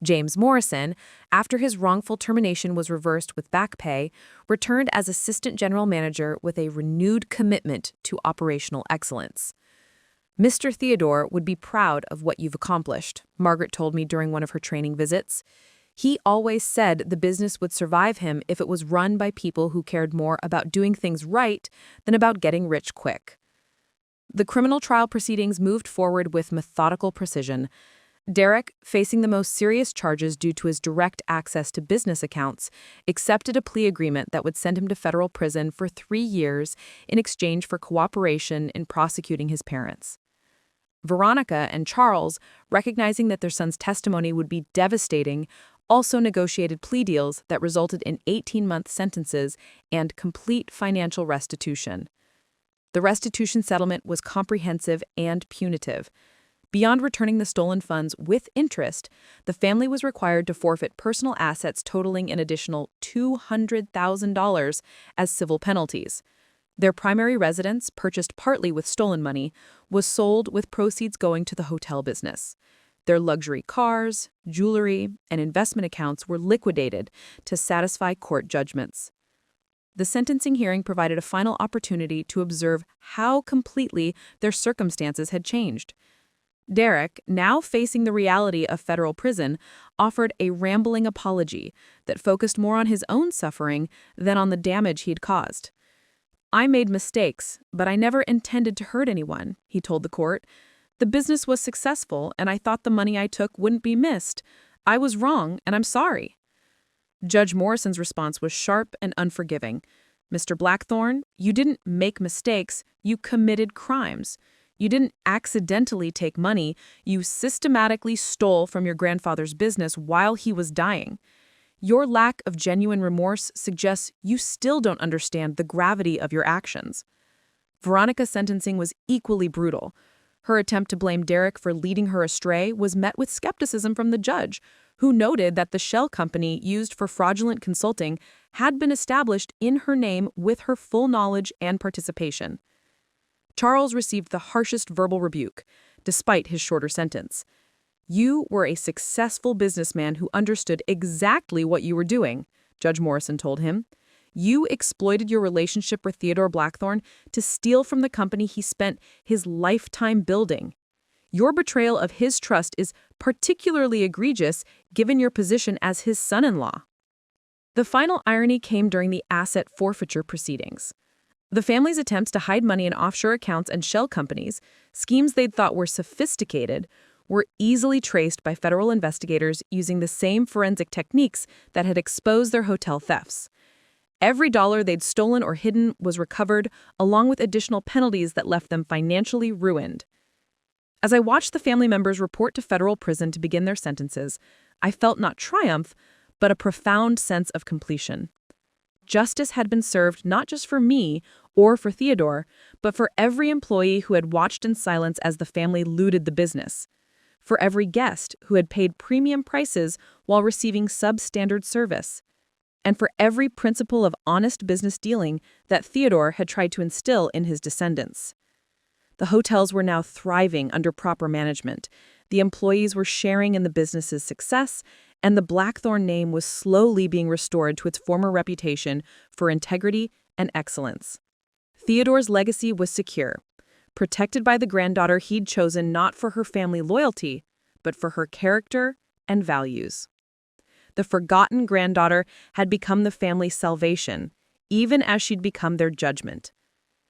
James Morrison, after his wrongful termination was reversed with back pay, returned as assistant general manager with a renewed commitment to operational excellence. "Mr. Theodore would be proud of what you've accomplished," Margaret told me during one of her training visits. "He always said the business would survive him if it was run by people who cared more about doing things right than about getting rich quick." The criminal trial proceedings moved forward with methodical precision. Derek, facing the most serious charges due to his direct access to business accounts, accepted a plea agreement that would send him to federal prison for 3 years in exchange for cooperation in prosecuting his parents. Veronica and Charles, recognizing that their son's testimony would be devastating, also negotiated plea deals that resulted in 18-month sentences and complete financial restitution. The restitution settlement was comprehensive and punitive. Beyond returning the stolen funds with interest, the family was required to forfeit personal assets totaling an additional $200,000 as civil penalties. Their primary residence, purchased partly with stolen money, was sold with proceeds going to the hotel business. Their luxury cars, jewelry, and investment accounts were liquidated to satisfy court judgments. The sentencing hearing provided a final opportunity to observe how completely their circumstances had changed. Derek, now facing the reality of federal prison, offered a rambling apology that focused more on his own suffering than on the damage he'd caused. "I made mistakes, but I never intended to hurt anyone," he told the court. "The business was successful, and I thought the money I took wouldn't be missed. I was wrong, and I'm sorry." Judge Morrison's response was sharp and unforgiving. "Mr. Blackthorne, you didn't make mistakes, you committed crimes. You didn't accidentally take money, you systematically stole from your grandfather's business while he was dying. Your lack of genuine remorse suggests you still don't understand the gravity of your actions. Veronica's sentencing was equally brutal. Her attempt to blame Derek for leading her astray was met with skepticism from the judge, who noted that the shell company used for fraudulent consulting had been established in her name with her full knowledge and participation. Charles received the harshest verbal rebuke, despite his shorter sentence. "You were a successful businessman who understood exactly what you were doing," Judge Morrison told him. "You exploited your relationship with Theodore Blackthorne to steal from the company he spent his lifetime building. Your betrayal of his trust is particularly egregious given your position as his son-in-law." The final irony came during the asset forfeiture proceedings. The family's attempts to hide money in offshore accounts and shell companies, schemes they'd thought were sophisticated, were easily traced by federal investigators using the same forensic techniques that had exposed their hotel thefts. Every dollar they'd stolen or hidden was recovered, along with additional penalties that left them financially ruined. As I watched the family members report to federal prison to begin their sentences, I felt not triumph, but a profound sense of completion. Justice had been served not just for me or for Theodore, but for every employee who had watched in silence as the family looted the business, for every guest who had paid premium prices while receiving substandard service, and for every principle of honest business dealing that Theodore had tried to instill in his descendants. The hotels were now thriving under proper management. The employees were sharing in the business's success, and the Blackthorne name was slowly being restored to its former reputation for integrity and excellence. Theodore's legacy was secure, protected by the granddaughter he'd chosen not for her family loyalty, but for her character and values. The forgotten granddaughter had become the family's salvation, even as she'd become their judgment.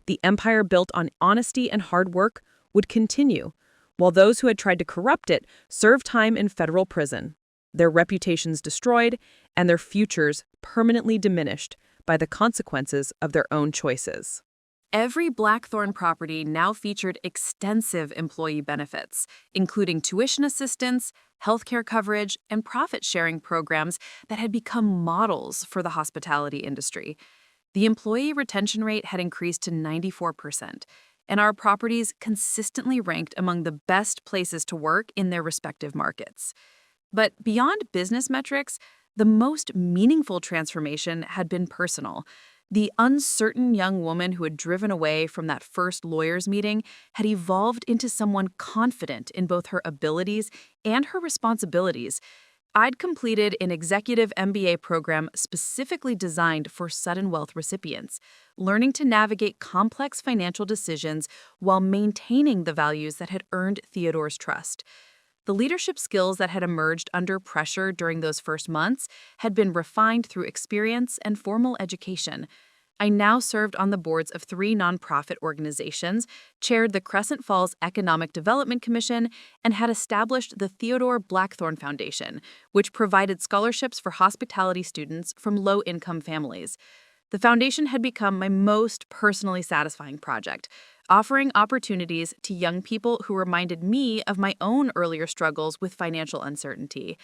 The empire built on honesty and hard work would continue, while those who had tried to corrupt it served time in federal prison, their reputations destroyed and their futures permanently diminished by the consequences of their own choices. Every Blackthorne property now featured extensive employee benefits, including tuition assistance, healthcare coverage, and profit-sharing programs that had become models for the hospitality industry. The employee retention rate had increased to 94%, and our properties consistently ranked among the best places to work in their respective markets. But beyond business metrics, the most meaningful transformation had been personal. The uncertain young woman who had driven away from that first lawyers' meeting had evolved into someone confident in both her abilities and her responsibilities. I'd completed an executive MBA program specifically designed for sudden wealth recipients, learning to navigate complex financial decisions while maintaining the values that had earned Theodore's trust. The leadership skills that had emerged under pressure during those first months had been refined through experience and formal education. I now served on the boards of 3 nonprofit organizations, chaired the Crescent Falls Economic Development Commission, and had established the Theodore Blackthorne Foundation, which provided scholarships for hospitality students from low-income families. The foundation had become my most personally satisfying project, offering opportunities to young people who reminded me of my own earlier struggles with financial uncertainty.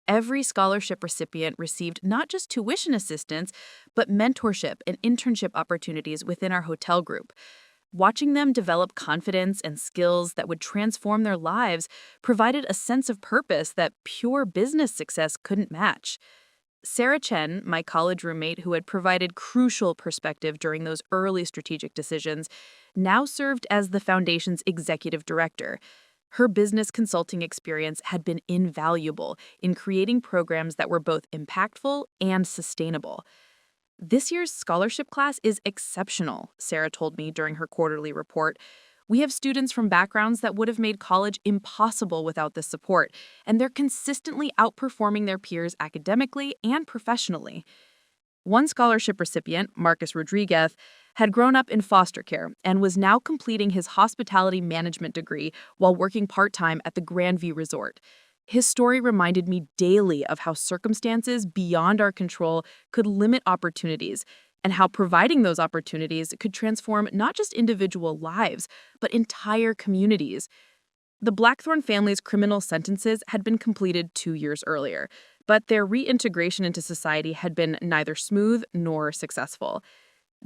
Every scholarship recipient received not just tuition assistance, but mentorship and internship opportunities within our hotel group. Watching them develop confidence and skills that would transform their lives provided a sense of purpose that pure business success couldn't match. Sarah Chen, my college roommate who had provided crucial perspective during those early strategic decisions, now served as the foundation's executive director. Her business consulting experience had been invaluable in creating programs that were both impactful and sustainable. "This year's scholarship class is exceptional," Sarah told me during her quarterly report. "We have students from backgrounds that would have made college impossible without this support, and they're consistently outperforming their peers academically and professionally." One scholarship recipient, Marcus Rodriguez, had grown up in foster care and was now completing his hospitality management degree while working part-time at the Grandview Resort. His story reminded me daily of how circumstances beyond our control could limit opportunities, and how providing those opportunities could transform not just individual lives, but entire communities. The Blackthorne family's criminal sentences had been completed 2 years earlier, but their reintegration into society had been neither smooth nor successful.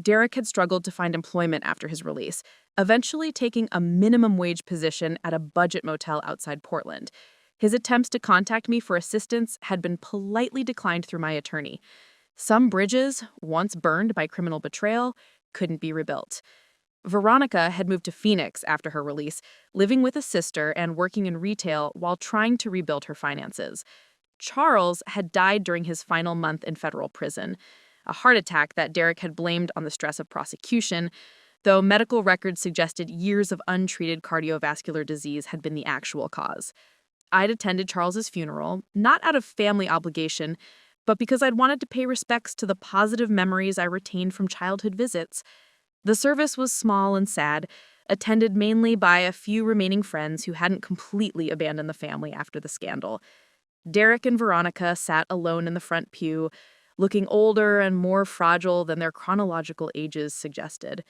Derek had struggled to find employment after his release, eventually taking a minimum wage position at a budget motel outside Portland. His attempts to contact me for assistance had been politely declined through my attorney. Some bridges, once burned by criminal betrayal, couldn't be rebuilt. Veronica had moved to Phoenix after her release, living with a sister and working in retail while trying to rebuild her finances. Charles had died during his final month in federal prison, a heart attack that Derek had blamed on the stress of prosecution, though medical records suggested years of untreated cardiovascular disease had been the actual cause. I'd attended Charles's funeral, not out of family obligation, but because I'd wanted to pay respects to the positive memories I retained from childhood visits. The service was small and sad, attended mainly by a few remaining friends who hadn't completely abandoned the family after the scandal. Derek and Veronica sat alone in the front pew, looking older and more fragile than their chronological ages suggested.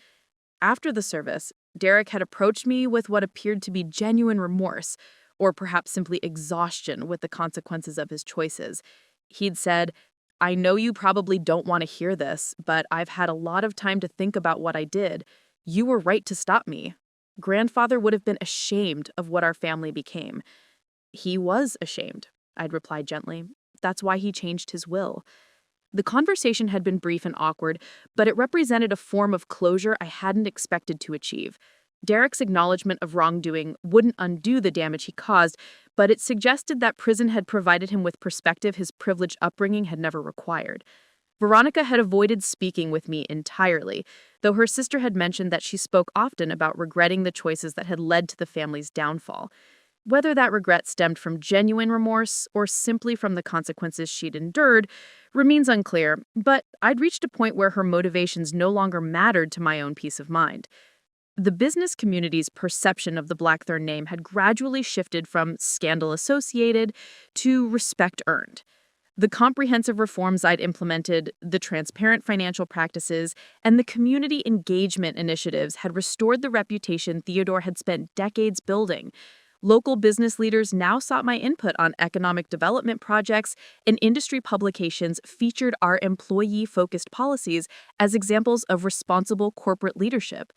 After the service, Derek had approached me with what appeared to be genuine remorse, or perhaps simply exhaustion with the consequences of his choices. He'd said, "I know you probably don't want to hear this, but I've had a lot of time to think about what I did. You were right to stop me. Grandfather would have been ashamed of what our family became." "He was ashamed," I'd replied gently. "That's why he changed his will." The conversation had been brief and awkward, but it represented a form of closure I hadn't expected to achieve. Derek's acknowledgement of wrongdoing wouldn't undo the damage he caused, but it suggested that prison had provided him with perspective his privileged upbringing had never required. Veronica had avoided speaking with me entirely, though her sister had mentioned that she spoke often about regretting the choices that had led to the family's downfall. Whether that regret stemmed from genuine remorse or simply from the consequences she'd endured remains unclear, but I'd reached a point where her motivations no longer mattered to my own peace of mind. The business community's perception of the Blackthorne name had gradually shifted from scandal associated to respect earned. The comprehensive reforms I'd implemented, the transparent financial practices, and the community engagement initiatives had restored the reputation Theodore had spent decades building. Local business leaders now sought my input on economic development projects, and industry publications featured our employee-focused policies as examples of responsible corporate leadership.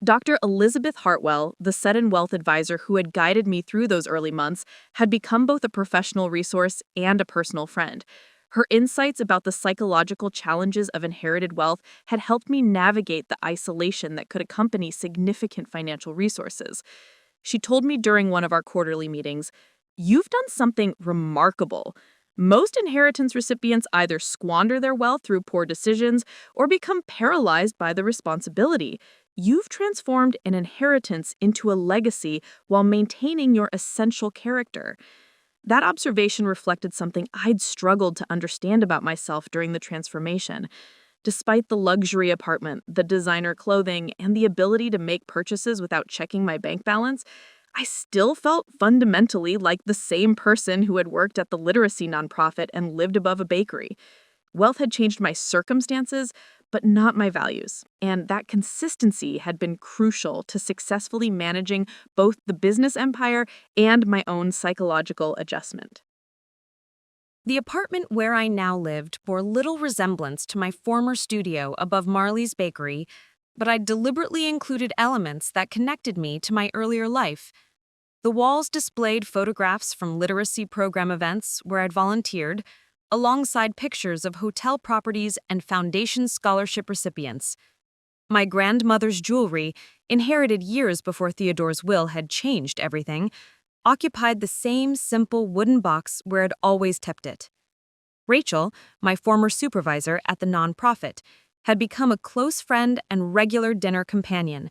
Dr. Elizabeth Hartwell, the Sudden Wealth advisor who had guided me through those early months, had become both a professional resource and a personal friend. Her insights about the psychological challenges of inherited wealth had helped me navigate the isolation that could accompany significant financial resources. She told me during one of our quarterly meetings, "You've done something remarkable. Most inheritance recipients either squander their wealth through poor decisions or become paralyzed by the responsibility. You've transformed an inheritance into a legacy while maintaining your essential character." That observation reflected something I'd struggled to understand about myself during the transformation. Despite the luxury apartment, the designer clothing, and the ability to make purchases without checking my bank balance, I still felt fundamentally like the same person who had worked at the literacy nonprofit and lived above a bakery. Wealth had changed my circumstances, but not my values, and that consistency had been crucial to successfully managing both the business empire and my own psychological adjustment. The apartment where I now lived bore little resemblance to my former studio above Marley's Bakery, but I deliberately included elements that connected me to my earlier life. The walls displayed photographs from literacy program events where I'd volunteered, alongside pictures of hotel properties and foundation scholarship recipients. My grandmother's jewelry, inherited years before Theodore's will had changed everything, occupied the same simple wooden box where I'd always kept it. Rachel, my former supervisor at the nonprofit, had become a close friend and regular dinner companion.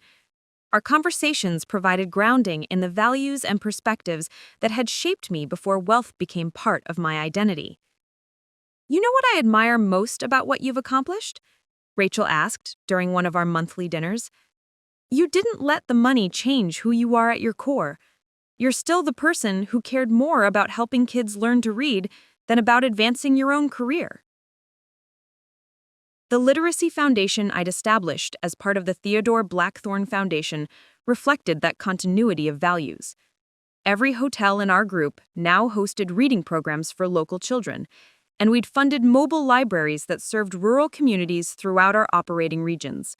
Our conversations provided grounding in the values and perspectives that had shaped me before wealth became part of my identity. "You know what I admire most about what you've accomplished?" Rachel asked during one of our monthly dinners. "You didn't let the money change who you are at your core. You're still the person who cared more about helping kids learn to read than about advancing your own career." The literacy foundation I'd established as part of the Theodore Blackthorne Foundation reflected that continuity of values. Every hotel in our group now hosted reading programs for local children, and we'd funded mobile libraries that served rural communities throughout our operating regions.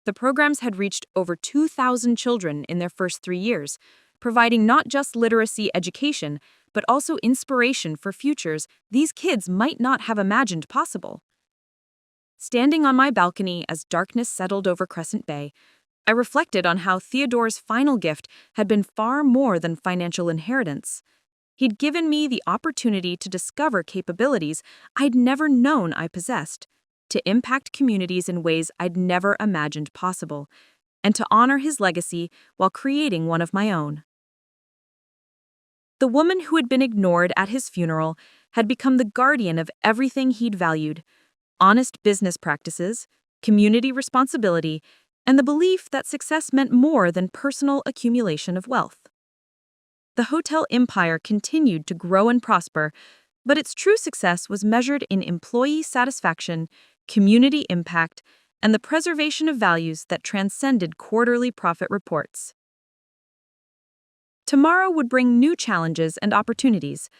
The programs had reached over 2,000 children in their first 3 years, providing not just literacy education, but also inspiration for futures these kids might not have imagined possible. Standing on my balcony as darkness settled over Crescent Bay, I reflected on how Theodore's final gift had been far more than financial inheritance. He'd given me the opportunity to discover capabilities I'd never known I possessed, to impact communities in ways I'd never imagined possible, and to honor his legacy while creating one of my own. The woman who had been ignored at his funeral had become the guardian of everything he'd valued: honest business practices, community responsibility, and the belief that success meant more than personal accumulation of wealth. The hotel empire continued to grow and prosper, but its true success was measured in employee satisfaction, community impact, and the preservation of values that transcended quarterly profit reports. Tomorrow would bring new challenges and opportunities.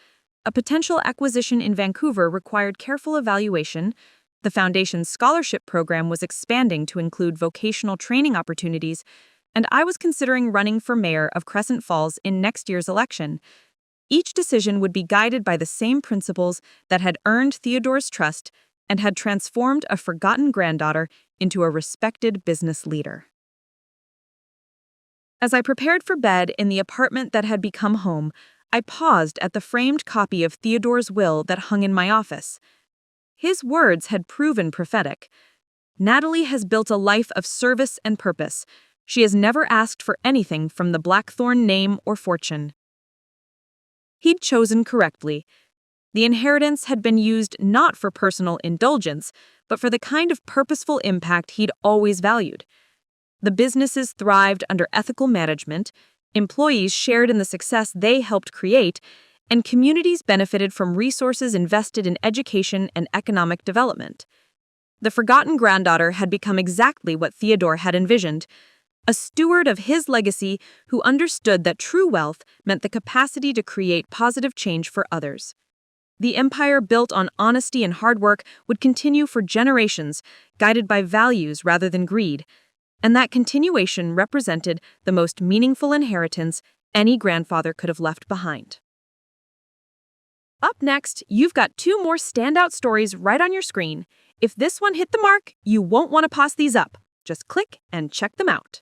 A potential acquisition in Vancouver required careful evaluation. The Foundation's scholarship program was expanding to include vocational training opportunities, and I was considering running for mayor of Crescent Falls in next year's election. Each decision would be guided by the same principles that had earned Theodore's trust and had transformed a forgotten granddaughter into a respected business leader. As I prepared for bed in the apartment that had become home, I paused at the framed copy of Theodore's will that hung in my office. His words had proven prophetic. Natalie has built a life of service and purpose. She has never asked for anything from the Blackthorne name or fortune. He'd chosen correctly. The inheritance had been used not for personal indulgence, but for the kind of purposeful impact he'd always valued. The businesses thrived under ethical management, employees shared in the success they helped create, and communities benefited from resources invested in education and economic development. The forgotten granddaughter had become exactly what Theodore had envisioned: a steward of his legacy who understood that true wealth meant the capacity to create positive change for others. The empire built on honesty and hard work would continue for generations, guided by values rather than greed, and that continuation represented the most meaningful inheritance any grandfather could have left behind. Up next, you've got 2 more standout stories right on your screen. If this one hit the mark, you won't want to pass these up. Just click and check them out.